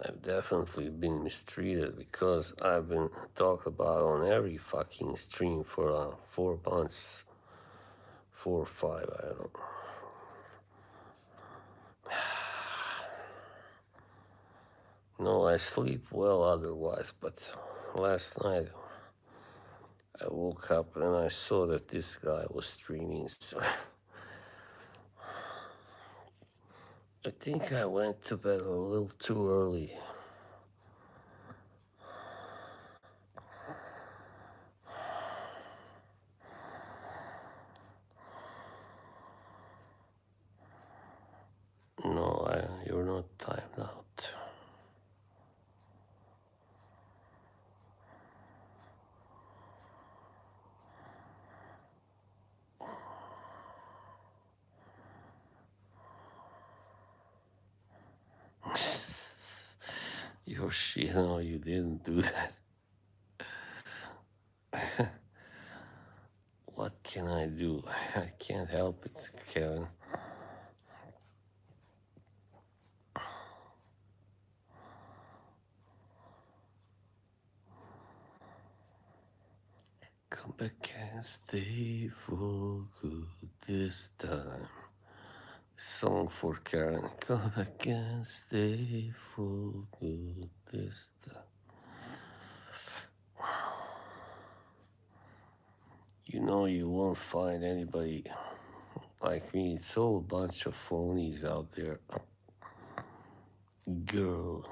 [SPEAKER 1] I've definitely been mistreated because I've been talked about on every fucking stream for 4 months. 4 or 5, I don't know. No, I sleep well otherwise, but last night I woke up and I saw that this guy was streaming, so I think I went to bed a little too early. No, you're not timed out. Yoshi, no, you didn't do that. What can I do? I can't help it, Kevin. Come back and stay for good this time. Song for Karen. Come back and stay for good this time. You know you won't find anybody like me. It's all a bunch of phonies out there. Girl.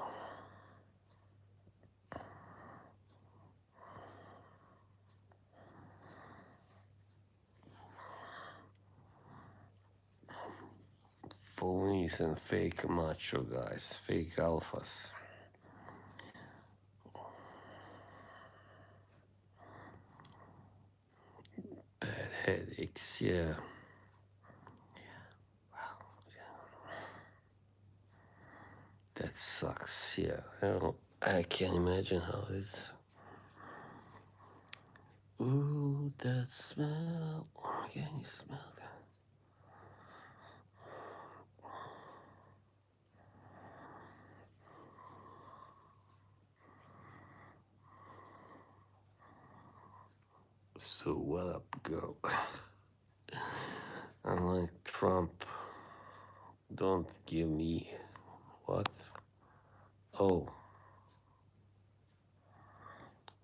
[SPEAKER 1] Phonies and fake macho guys. Fake alphas. Bad headaches, yeah. That sucks, yeah. I can't imagine how it is. Ooh, that smell. Can you smell that? So what up, girl? Unlike Trump, don't give me what? Oh,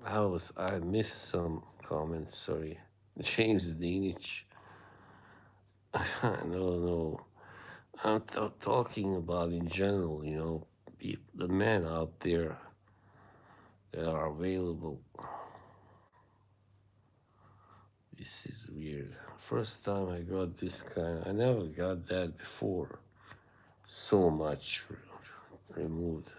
[SPEAKER 1] I missed some comments. Sorry, James Deanich. No. I'm talking about in general. The men out there that are available. This is weird. First time I got this kind. I never got that before. So much removed.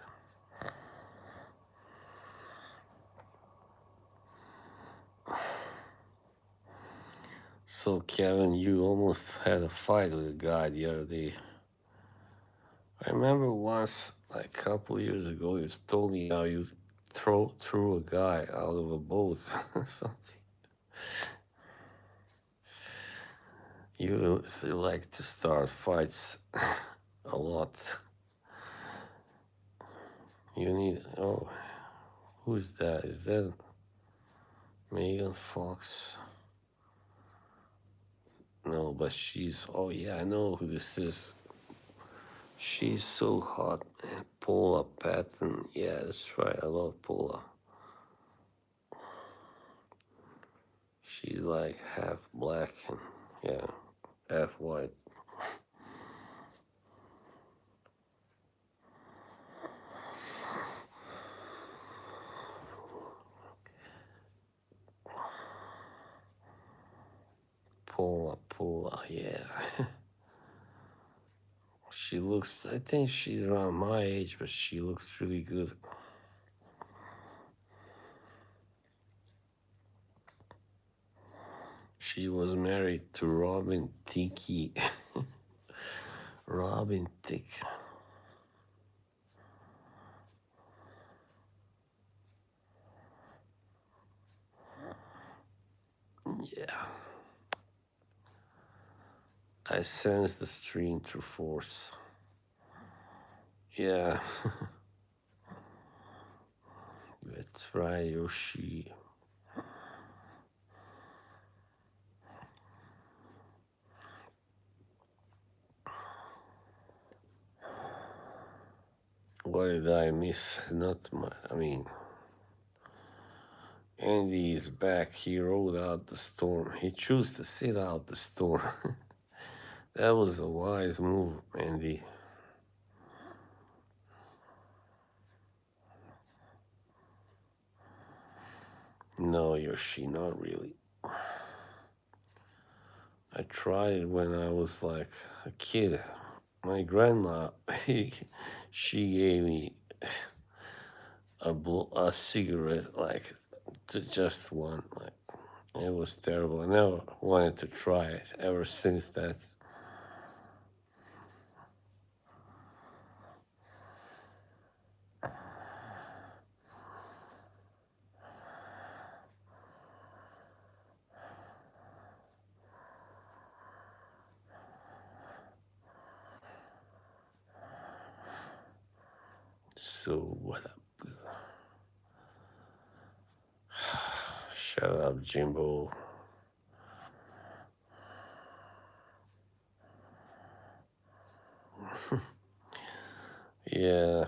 [SPEAKER 1] So Kevin, you almost had a fight with a guy the other day. I remember once, like a couple of years ago, you told me how you threw a guy out of a boat or something. You like to start fights a lot. You need. Oh, who is that? Is that Megan Fox? No, but she's. Oh yeah, I know who this is. She's so hot. Paula Patton. Yeah, that's right. I love Paula. She's like half black and yeah, half white. Paula, yeah. She looks, I think she's around my age, but she looks really good. She was married to Robin Thicke. Robin Thicke. Yeah. I sense the stream through force. Yeah. That's right, Yoshi. What did I miss? Not my, I mean, Andy is back. He rode out the storm. He chose to sit out the storm. That was a wise move, Andy. No, Yoshi, not really. I tried when I was like a kid. My grandma, she gave me a cigarette, like just one. Like it was terrible. I never wanted to try it ever since that. So what up? Shut up, Jimbo. Yeah,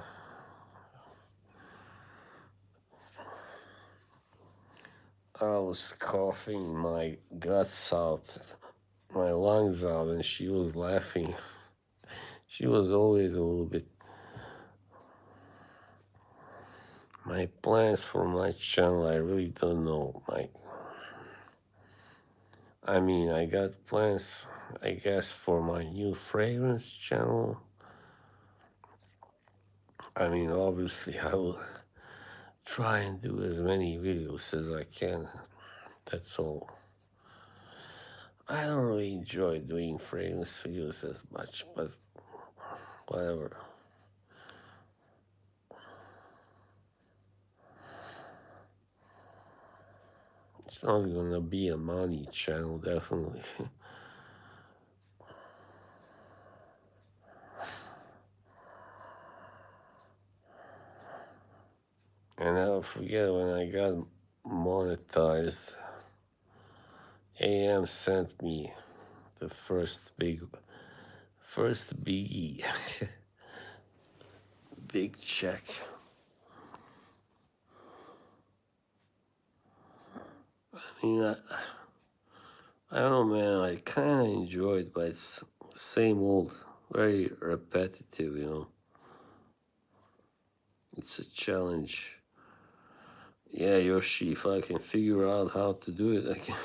[SPEAKER 1] I was coughing my guts out, my lungs out, and she was laughing. She was always a little bit. My plans for my channel, I really don't know. I mean, I got plans, I guess, for my new fragrance channel. I mean, obviously, I will try and do as many videos as I can. That's all. I don't really enjoy doing fragrance videos as much, but whatever. It's not gonna be a money channel, definitely. And I'll forget when I got monetized, AM sent me the first biggie, big check. I mean, I don't know, man. I kind of enjoy it, but it's same old, very repetitive, you know. It's a challenge. Yeah, Yoshi, if I can figure out how to do it, I can.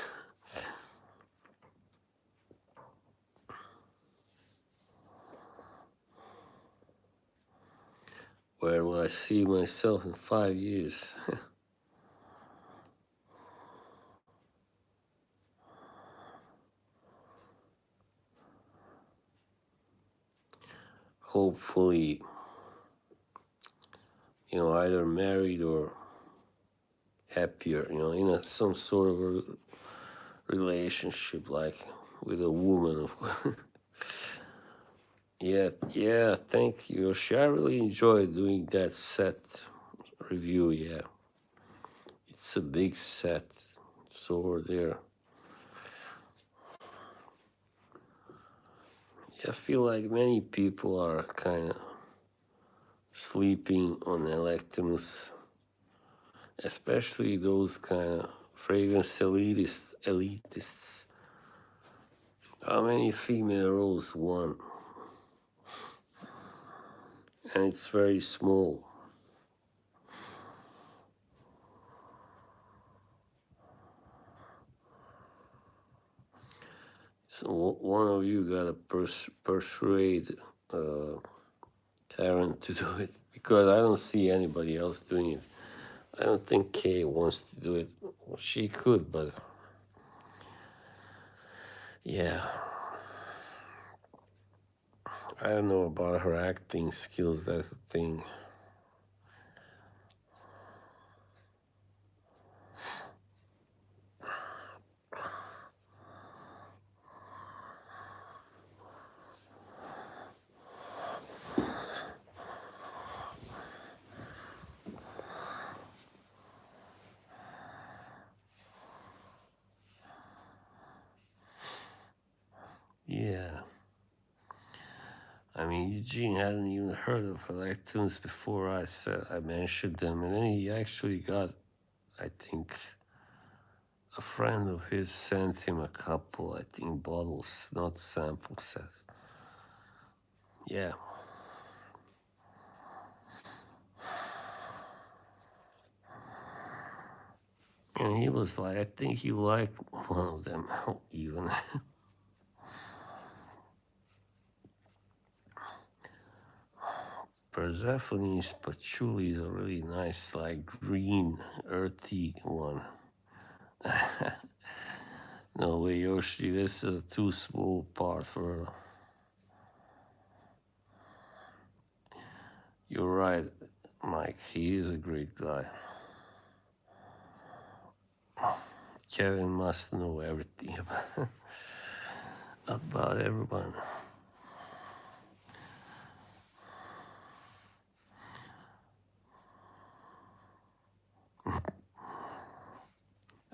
[SPEAKER 1] Where will I see myself in 5 years? Hopefully, you know, either married or happier, you know, in some sort of a relationship, like with a woman, of course. Yeah, thank you, Yoshi. I really enjoyed doing that set review, yeah. It's a big set. It's over there. I feel like many people are kind of sleeping on Electimus, especially those kind of fragrance elitists. How many female roles? One. And it's very small. So one of you gotta persuade Karen to do it because I don't see anybody else doing it. I don't think Kay wants to do it. She could, but yeah, I don't know about her acting skills. That's the thing. Yeah. I mean, Eugene hadn't even heard of electrons before I mentioned them, and then he actually got, I think, a friend of his sent him a couple, I think, bottles, not sample sets. Yeah. And he was like, I think he liked one of them even. Persephone's patchouli is a really nice, like green, earthy one. No way, Yoshi, this is a too small part for her. You're right, Mike. He is a great guy. Kevin must know everything about everyone.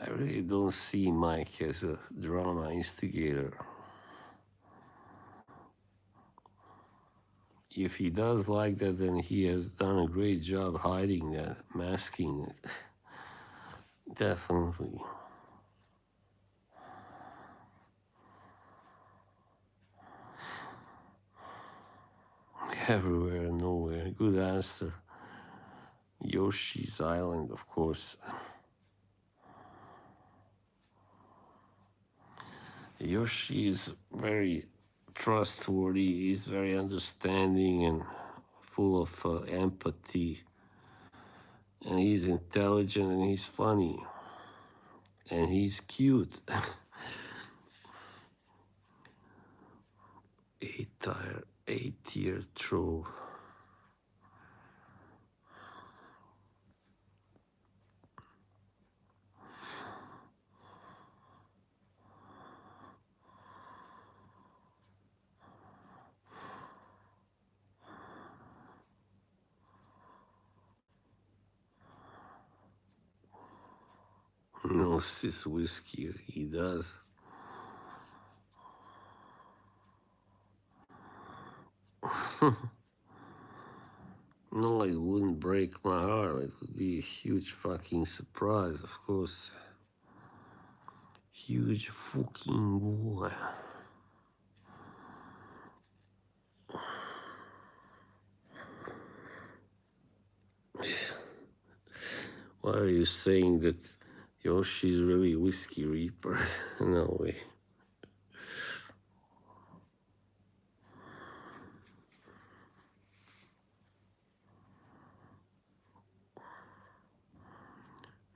[SPEAKER 1] I really don't see Mike as a drama instigator. If he does like that, then he has done a great job hiding that, masking it. Definitely. Everywhere, nowhere. Good answer. Yoshi's Island, of course. Yoshi is very trustworthy. He's very understanding and full of empathy. And he's intelligent and he's funny. And he's cute. Eight-year troll. Knows his whiskey. He does. No, it wouldn't break my heart. It would be a huge fucking surprise, of course. Huge fucking boy. Why are you saying that Yoshi's really Whiskey Reaper? No way.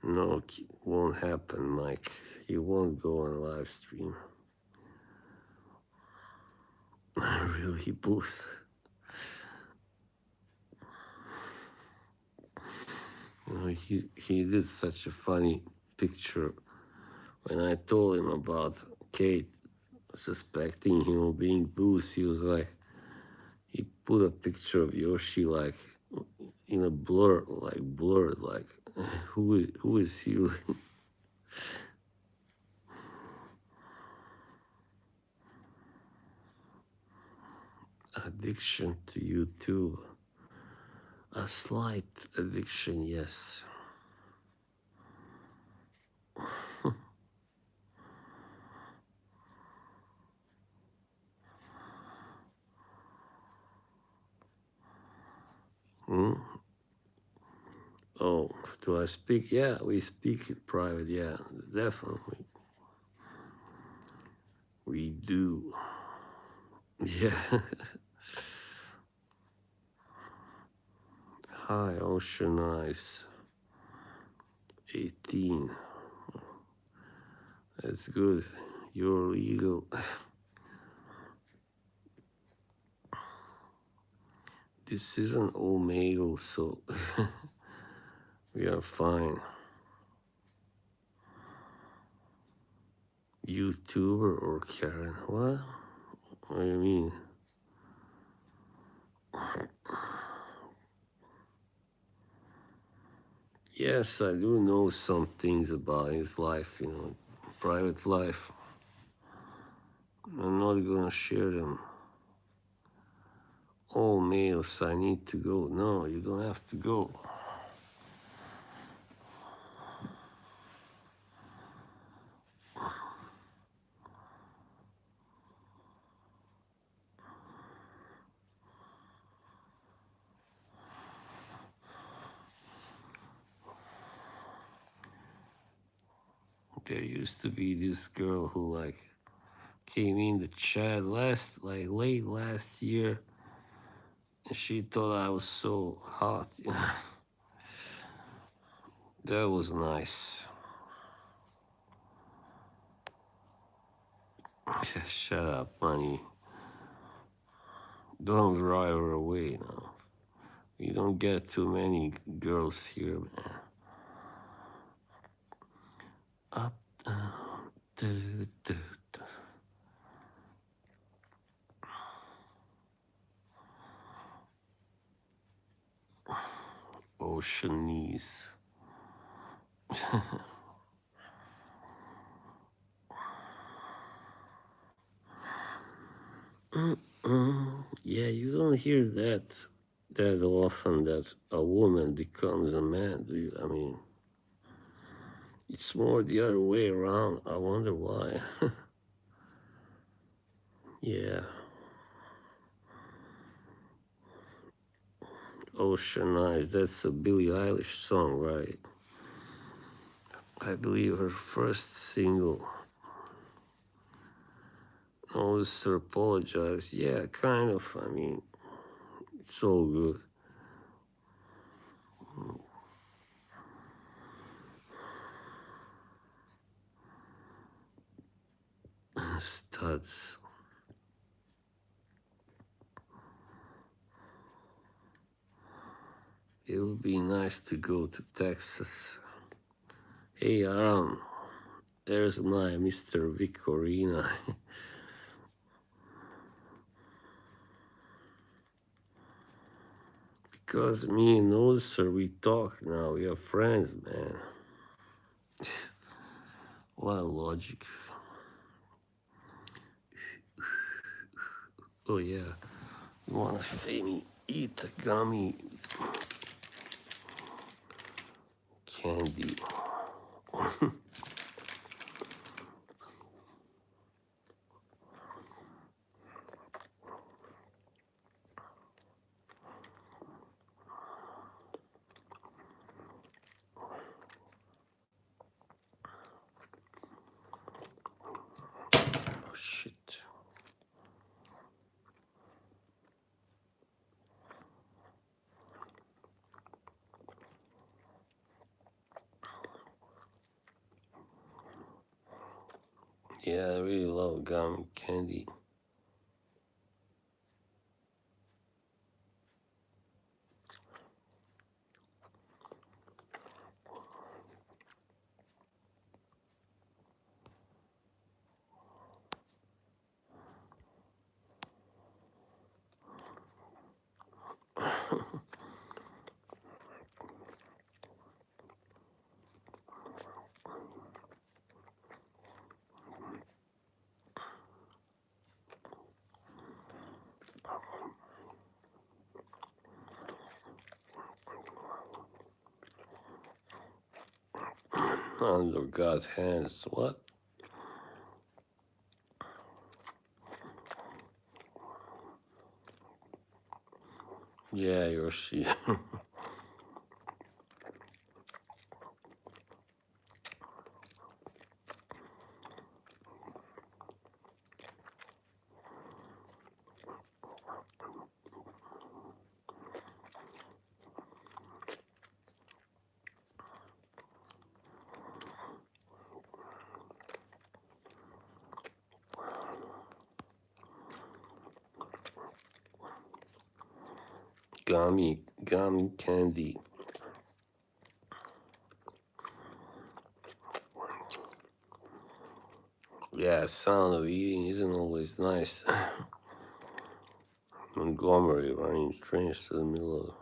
[SPEAKER 1] No, it won't happen, Mike. You won't go on live stream. Really, Booth? You know, he did such a funny picture when I told him about Kate suspecting him of being Booth. He was like, he put a picture of Yoshi like in a blur, like blurred, like who is he? Addiction to YouTube. A slight addiction, yes. Hmm? Oh, do I speak? Yeah, we speak in private. Yeah, definitely. We do. Yeah. Hi, Ocean Eyes. 18. That's good. You're legal. This isn't Omegle, so we are fine. YouTuber or Karen? What? What do you mean? Yes, I do know some things about his life, private life. I'm not gonna share them. All males, I need to go. No, you don't have to go. There used to be this girl who came in the chat late last year, and she thought I was so hot. That was nice. Shut up, honey. Don't drive her away now. We don't get too many girls here, man. Up, down, do, do, do. Oceanese. Yeah, you don't hear that often that a woman becomes a man, do you? I mean, it's more the other way around. I wonder why. Yeah. Ocean Eyes, that's a Billie Eilish song, right? I believe her first single. Always apologize. Yeah, kind of. I mean, it's all good. Studs. It would be nice to go to Texas. Hey, Aram, there's my Mr. Vicorina. Because me and Ulster, we talk now. We are friends, man. What logic. Oh, yeah. You want to see me eat a gummy candy? Oh, shit. Yeah, I really love gum candy. Under God's hands. What? Yeah, you're she. gummy candy. Yeah, sound of eating isn't always nice. Montgomery running trains to the middle of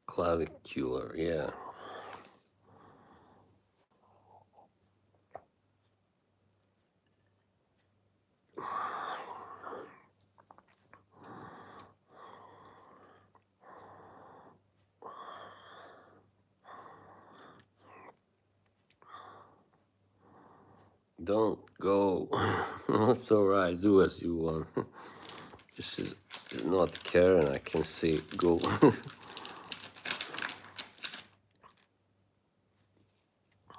[SPEAKER 1] clavicular, yeah. Don't go. It's alright, do as you want. This is not Karen, I can say go.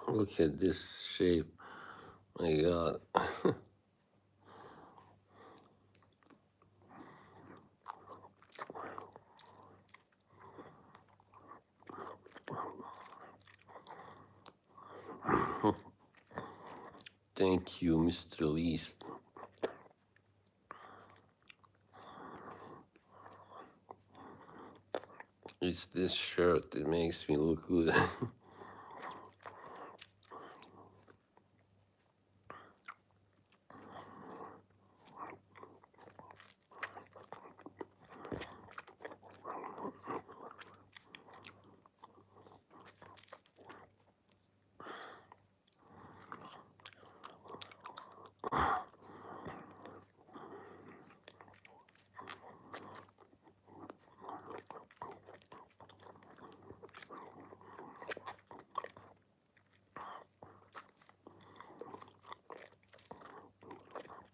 [SPEAKER 1] Look at this shape. My god. Thank you, Mr. Least. It's this shirt that makes me look good.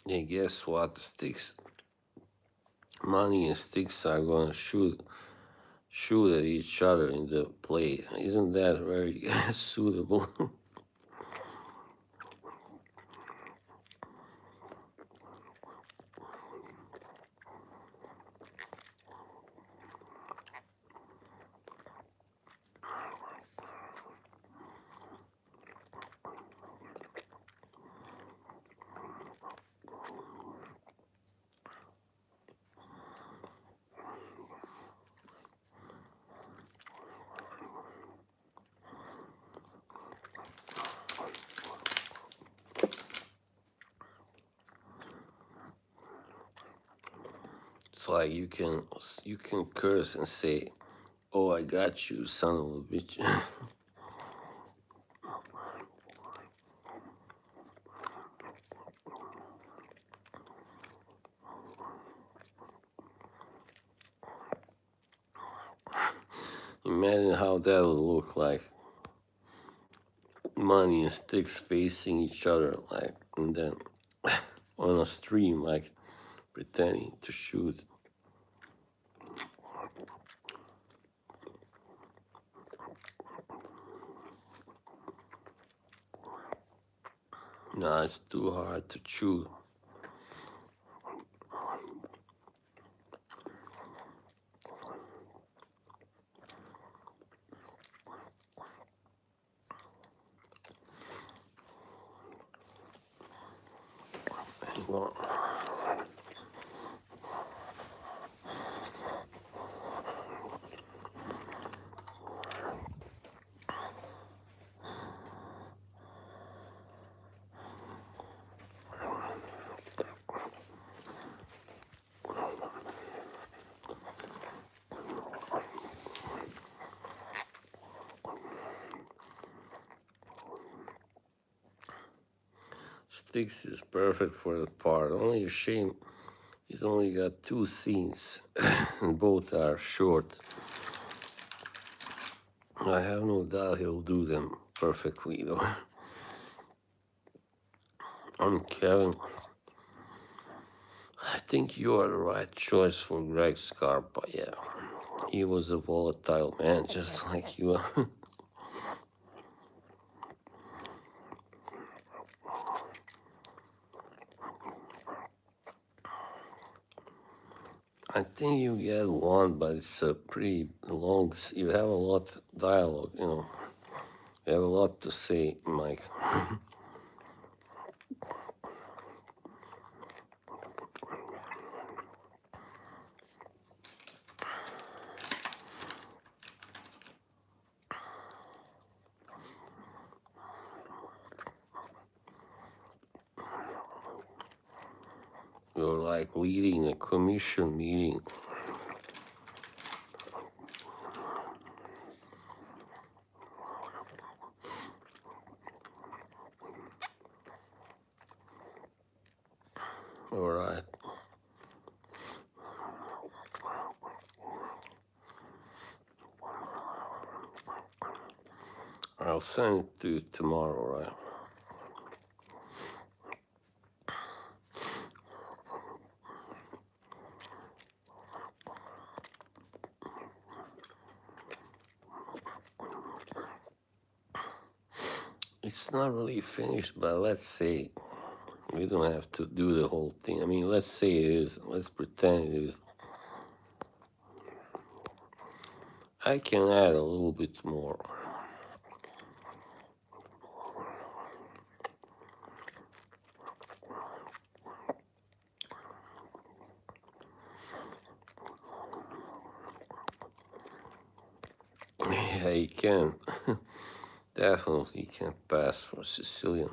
[SPEAKER 1] Yeah, guess what? Sticks, money and sticks are gonna shoot at each other in the play. Isn't that very suitable? It's like you can curse and say, "Oh, I got you, son of a bitch." Imagine how that would look like. Money and sticks facing each other, like, and then on a stream, like, pretending to shoot. Nah, it's too hard to chew. Well, Sticks is perfect for the part. Only a shame he's only got 2 scenes, and both are short. I have no doubt he'll do them perfectly, though. I'm Kevin. I think you are the right choice for Greg Scarpa, yeah. He was a volatile man, just like you are. I think you get one, but it's a pretty long. You have a lot dialogue, you know. You have a lot to say, Mike. You're like leading a commission meeting. All right. I'll send it to you tomorrow, right? It's not really finished, but let's say we don't have to do the whole thing. I mean, let's say it is. Let's pretend it is. I can add a little bit more. Yeah, he can. Definitely can pass for Sicilian.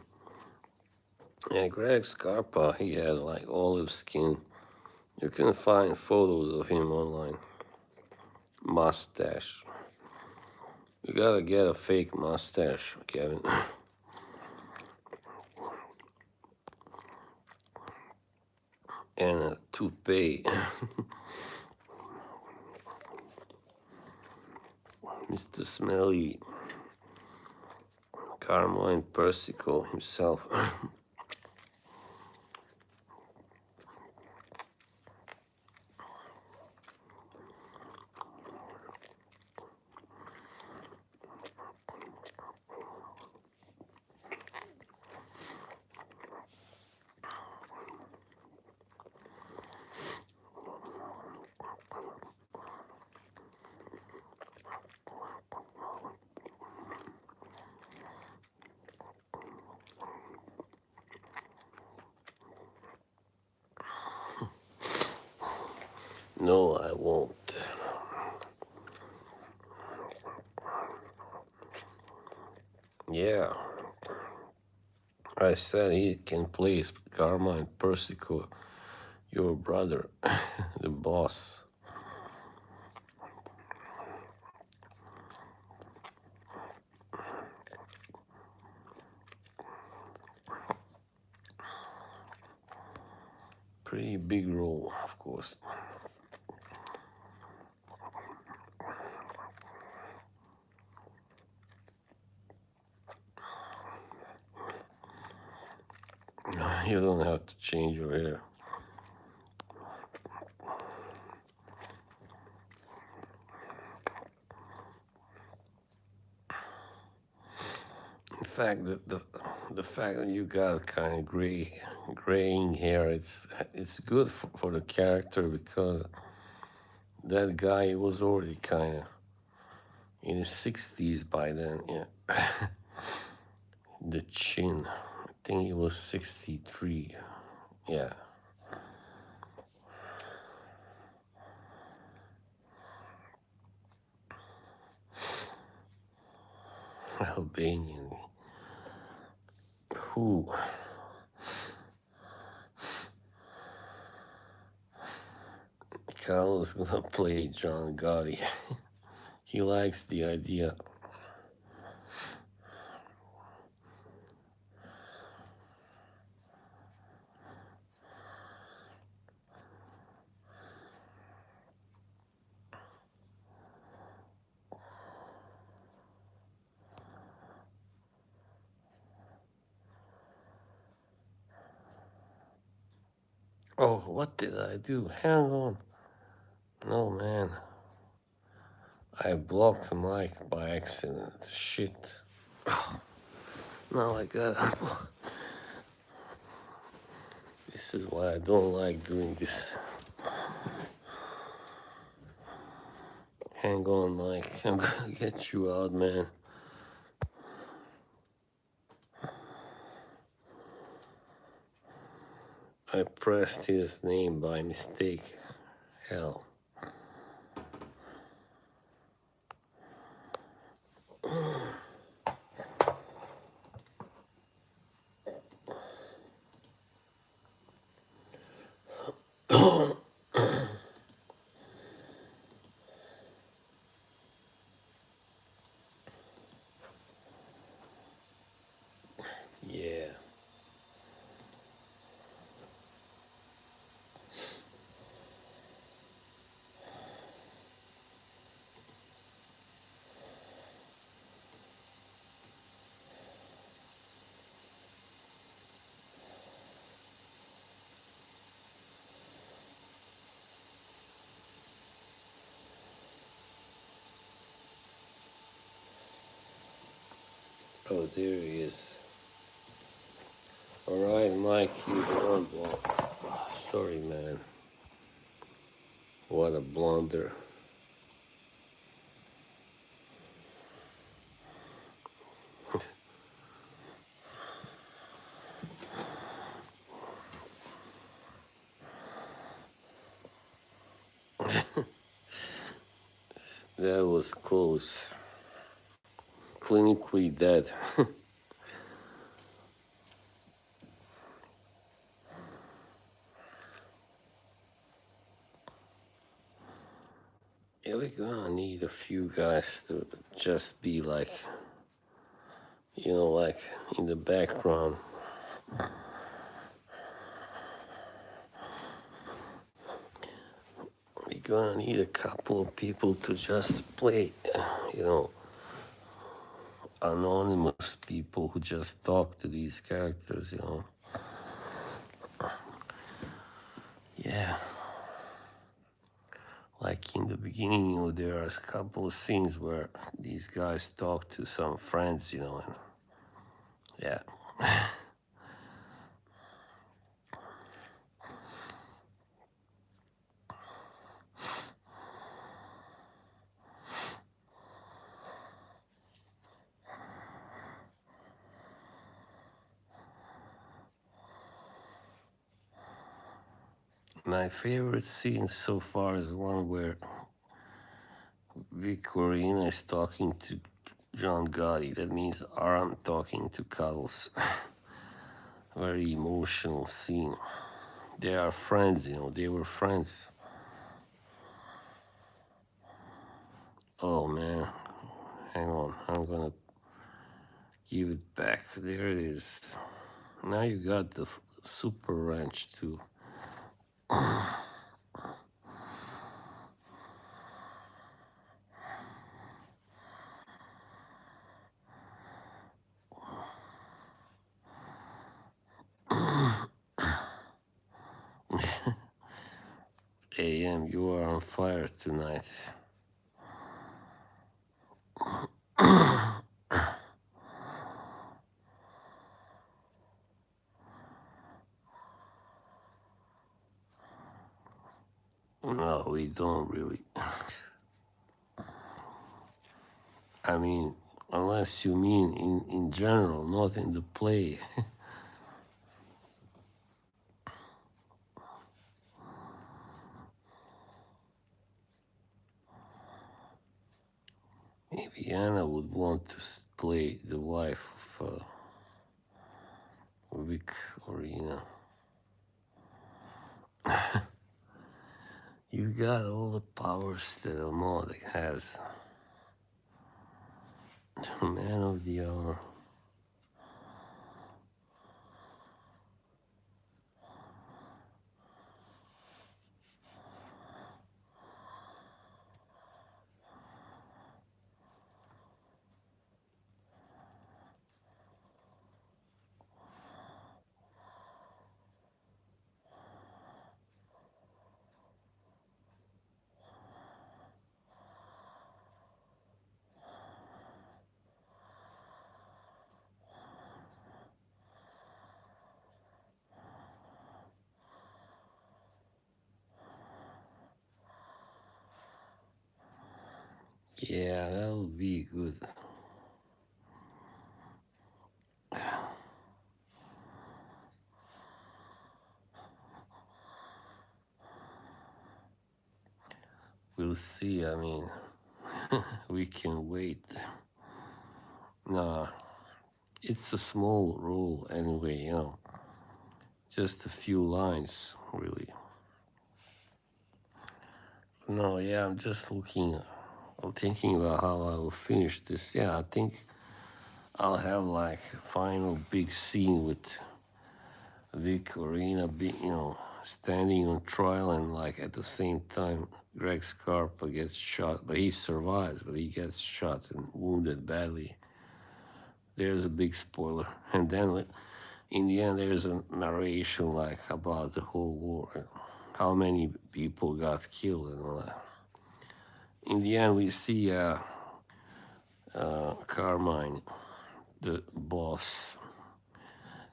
[SPEAKER 1] Yeah, Greg Scarpa, he had like olive skin. You can find photos of him online. Mustache. You gotta get a fake mustache, Kevin. And a toupee. Mr. Smelly. Carmine Persico himself. No, I won't. Yeah. I said he can play Carmine Persico, your brother, the boss. Pretty big role, of course. You don't have to change your hair. In fact, the fact that you got kind of graying hair, it's good for the character because that guy was already kind of in his 60s by then. Yeah, the chin. I think he was 63. Yeah. Albanian. Who? Carlos gonna play John Gotti. He likes the idea. Oh, what did I do? Hang on. No, man. I blocked the mic by accident. Shit. Now I got unblock. This is why I don't like doing this. hang on, Mike. I'm gonna get you out, man. I pressed his name by mistake. Hell. Yeah. Oh, there he is. Alright, Mike, you don't block. Oh, sorry, man. What a blunder. That was close. Clinically dead. Yeah, we're gonna need a few guys to just be like, like in the background. We're gonna need a couple of people to just play, anonymous people who just talk to these characters, Yeah. Like in the beginning, there are a couple of scenes where these guys talk to some friends, and yeah. My favorite scene so far is one where Victorina is talking to John Gotti. That means Aram talking to Cuddles. Very emotional scene. They are friends, they were friends. Oh man, hang on, I'm gonna give it back. There it is. Now you got the super wrench too. AM, you are on fire tonight. No, we don't really. I mean, unless you mean in general, not in the play. Maybe Anna would want to play the wife of Vic Orina. You got all the powers that a mod has. Man of the hour. Yeah, that would be good. We'll see. I mean, we can wait. Nah, it's a small role anyway, just a few lines, really. No, yeah, I'm thinking about how I will finish this. Yeah, I think I'll have like a final big scene with Vic Orena, standing on trial, and like at the same time, Greg Scarpa gets shot, but he survives, but he gets shot and wounded badly. There's a big spoiler. And then in the end, there's a narration like about the whole war, and how many people got killed and all that. In the end, we see Carmine, the boss,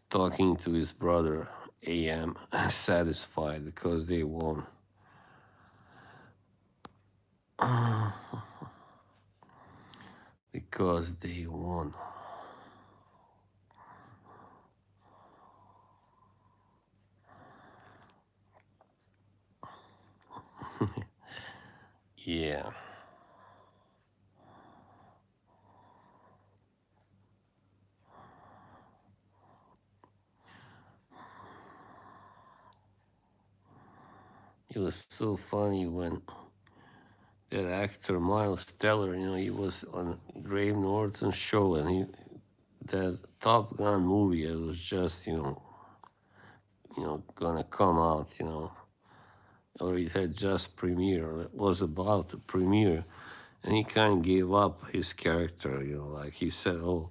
[SPEAKER 1] talking to his brother AM, satisfied because they won. Because they won. Yeah. It was so funny when that actor Miles Teller, he was on Graham Norton's show, and that Top Gun movie, it was just, gonna come out, or it had just premiered, or it was about to premiere, and he kind of gave up his character, like he said, "Oh,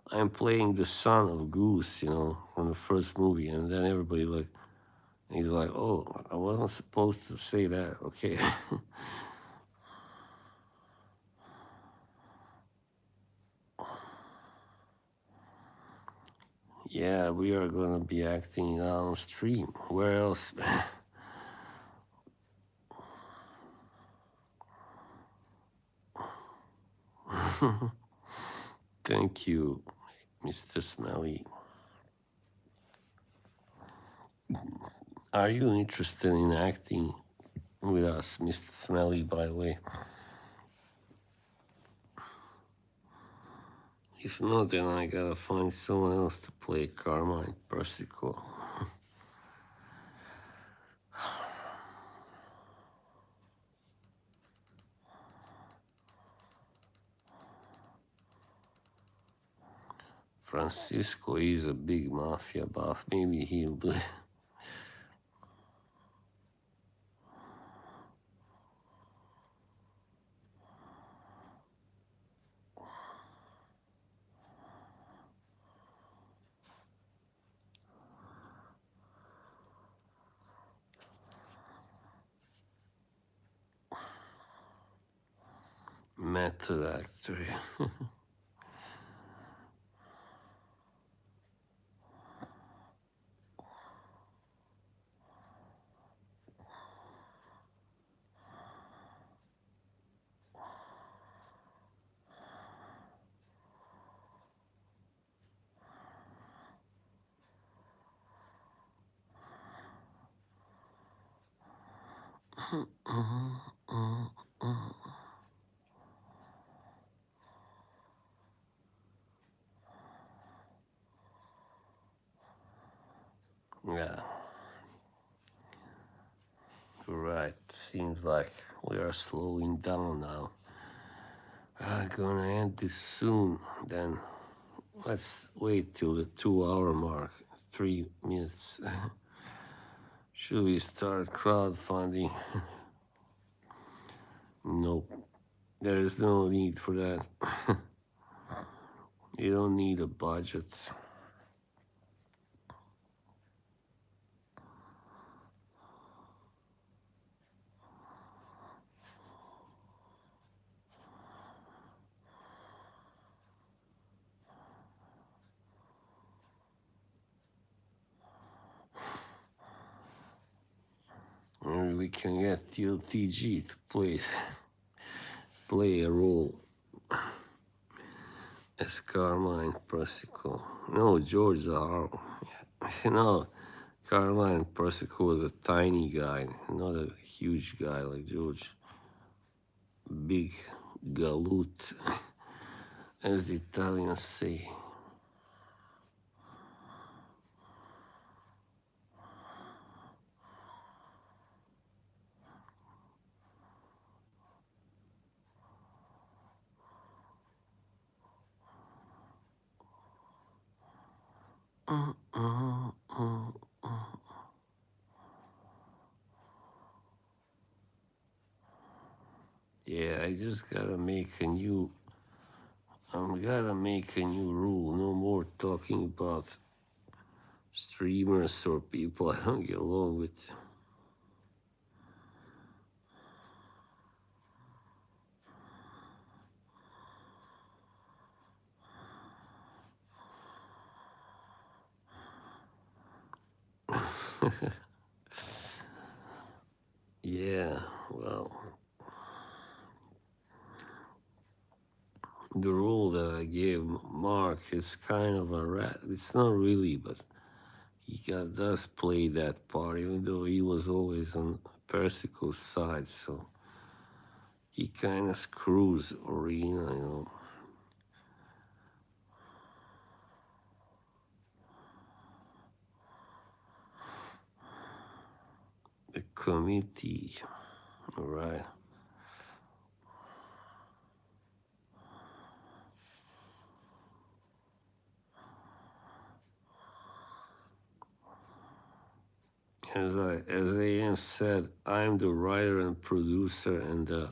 [SPEAKER 1] I'm playing the son of Goose," from the first movie, and then everybody he's like, "Oh, I wasn't supposed to say that." Okay. Yeah, we are gonna be acting on stream. Where else? Thank you, Mr. Smelly. Are you interested in acting with us, Mr. Smelly, by the way? If not, then I gotta find someone else to play Carmine Persico. Francisco is a big mafia buff. Maybe he'll do it. Method actor. Yeah, you're right. Seems like we are slowing down now. I'm gonna end this soon. Then let's wait till the 2 hour mark. 3 minutes. Should we start crowdfunding? Nope. There is no need for that. You don't need a budget. Maybe we can get TLTG to play play a role as Carmine Persico. No, George Zaharov. No, Carmine Persico was a tiny guy, not a huge guy like George. Big galoot, as the Italians say. Yeah, I just gotta make a new. I'm gotta make a new rule. No more talking about streamers or people I don't get along with. Yeah, well, the rule that I gave Mark is kind of a rat. It's not really, but does play that part, even though he was always on Persico's side, so he kind of screws Arena, you know. The committee, all right. As AM said, I'm the writer and producer, and the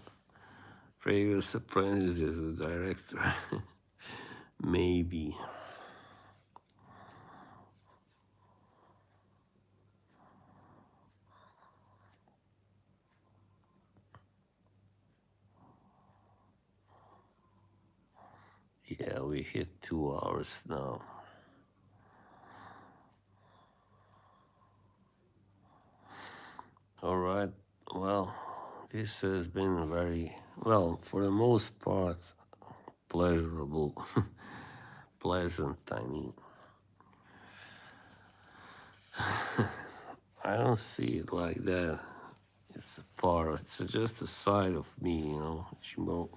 [SPEAKER 1] previous apprentice is the director. Maybe. Yeah, we hit 2 hours now. All right. Well, this has been very, well, for the most part, pleasurable, pleasant. I mean, I don't see it like that. It's a part, it's just a side of me, you know, Jimbo.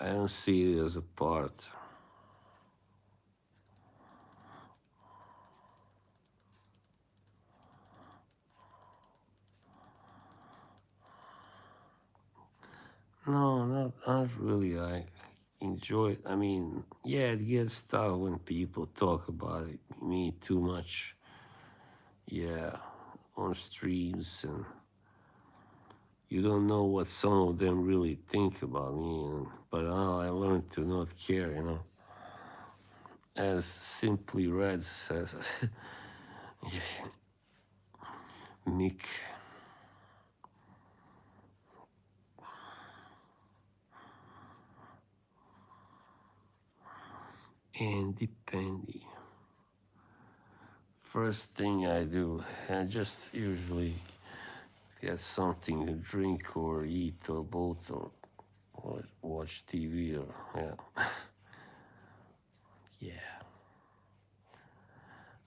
[SPEAKER 1] I don't see it as a part. No, not really. I enjoy it. I mean, yeah, it gets tough when people talk about it, me too much. Yeah, on streams, and you don't know what some of them really think about me. But now I learned to not care, you know. As Simply Red says, Mick. And Dependy. First thing I do, I just usually get something to drink or eat or both or watch TV or yeah. Yeah.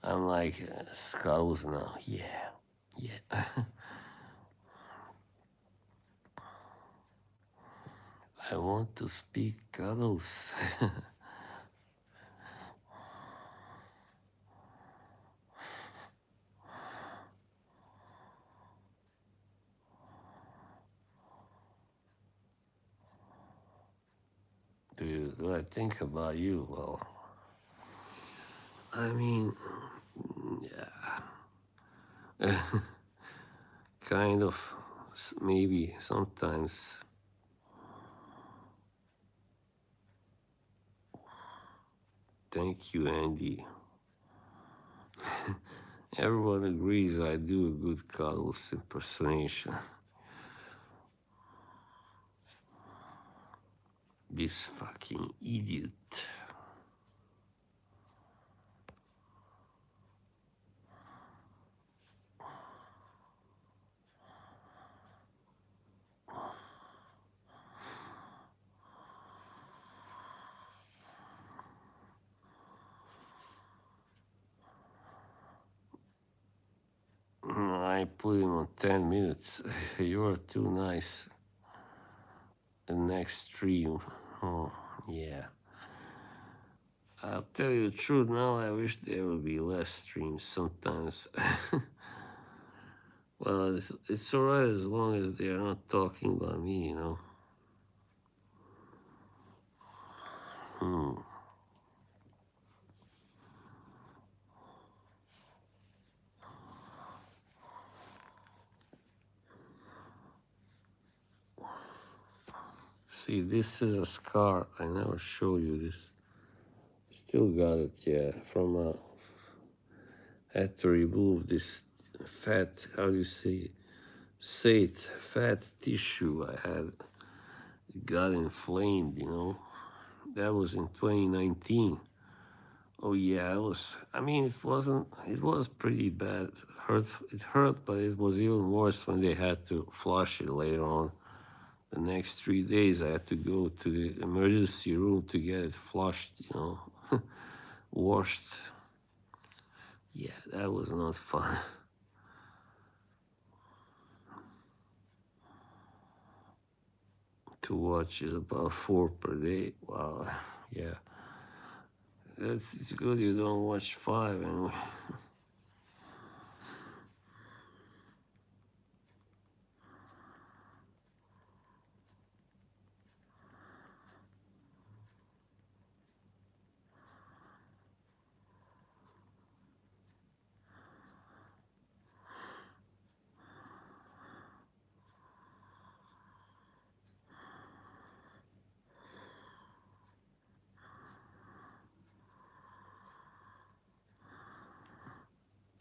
[SPEAKER 1] I'm like skulls now. Yeah. Yeah. I want to speak cuddles. Do I think about you? Well, I mean, yeah. Kind of, maybe, sometimes. Thank you, Andy. Everyone agrees I do a good cuddles impersonation. This fucking idiot. put him on 10 minutes. You're too nice. The next stream. Oh, yeah. I'll tell you the truth now, I wish there would be less streams sometimes. Well, it's alright as long as they're not talking about me, you know. See, this is a scar. I never show you this. Still got it, yeah. Had to remove this fat, how do you say, fat tissue I had. It got inflamed, you know. That was in 2019. Oh yeah, it was pretty bad. It hurt, but it was even worse when they had to flush it later on. The next 3 days, I had to go to the emergency room to get it flushed, you know, washed. Yeah, that was not fun. To watch is about 4 per day. Wow, yeah. It's good you don't watch 5 anyway.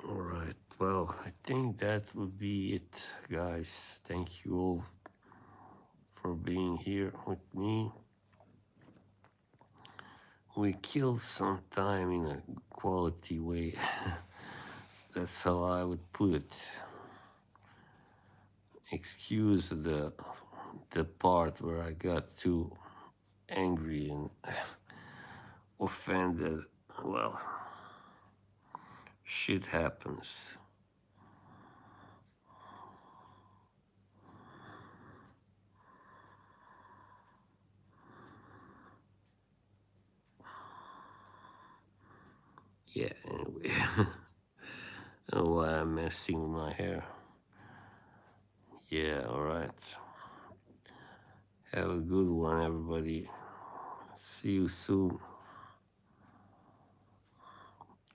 [SPEAKER 1] All right. Well, I think that would be it, guys. Thank you all for being here with me. We killed some time in a quality way. That's how I would put it. Excuse the part where I got too angry and offended. Well, shit happens. Yeah, anyway. I don't know why I'm messing with my hair. Yeah, alright. Have a good one, everybody. See you soon.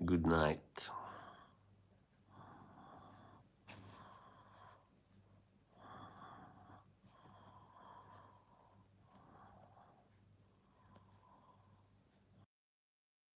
[SPEAKER 1] Good night.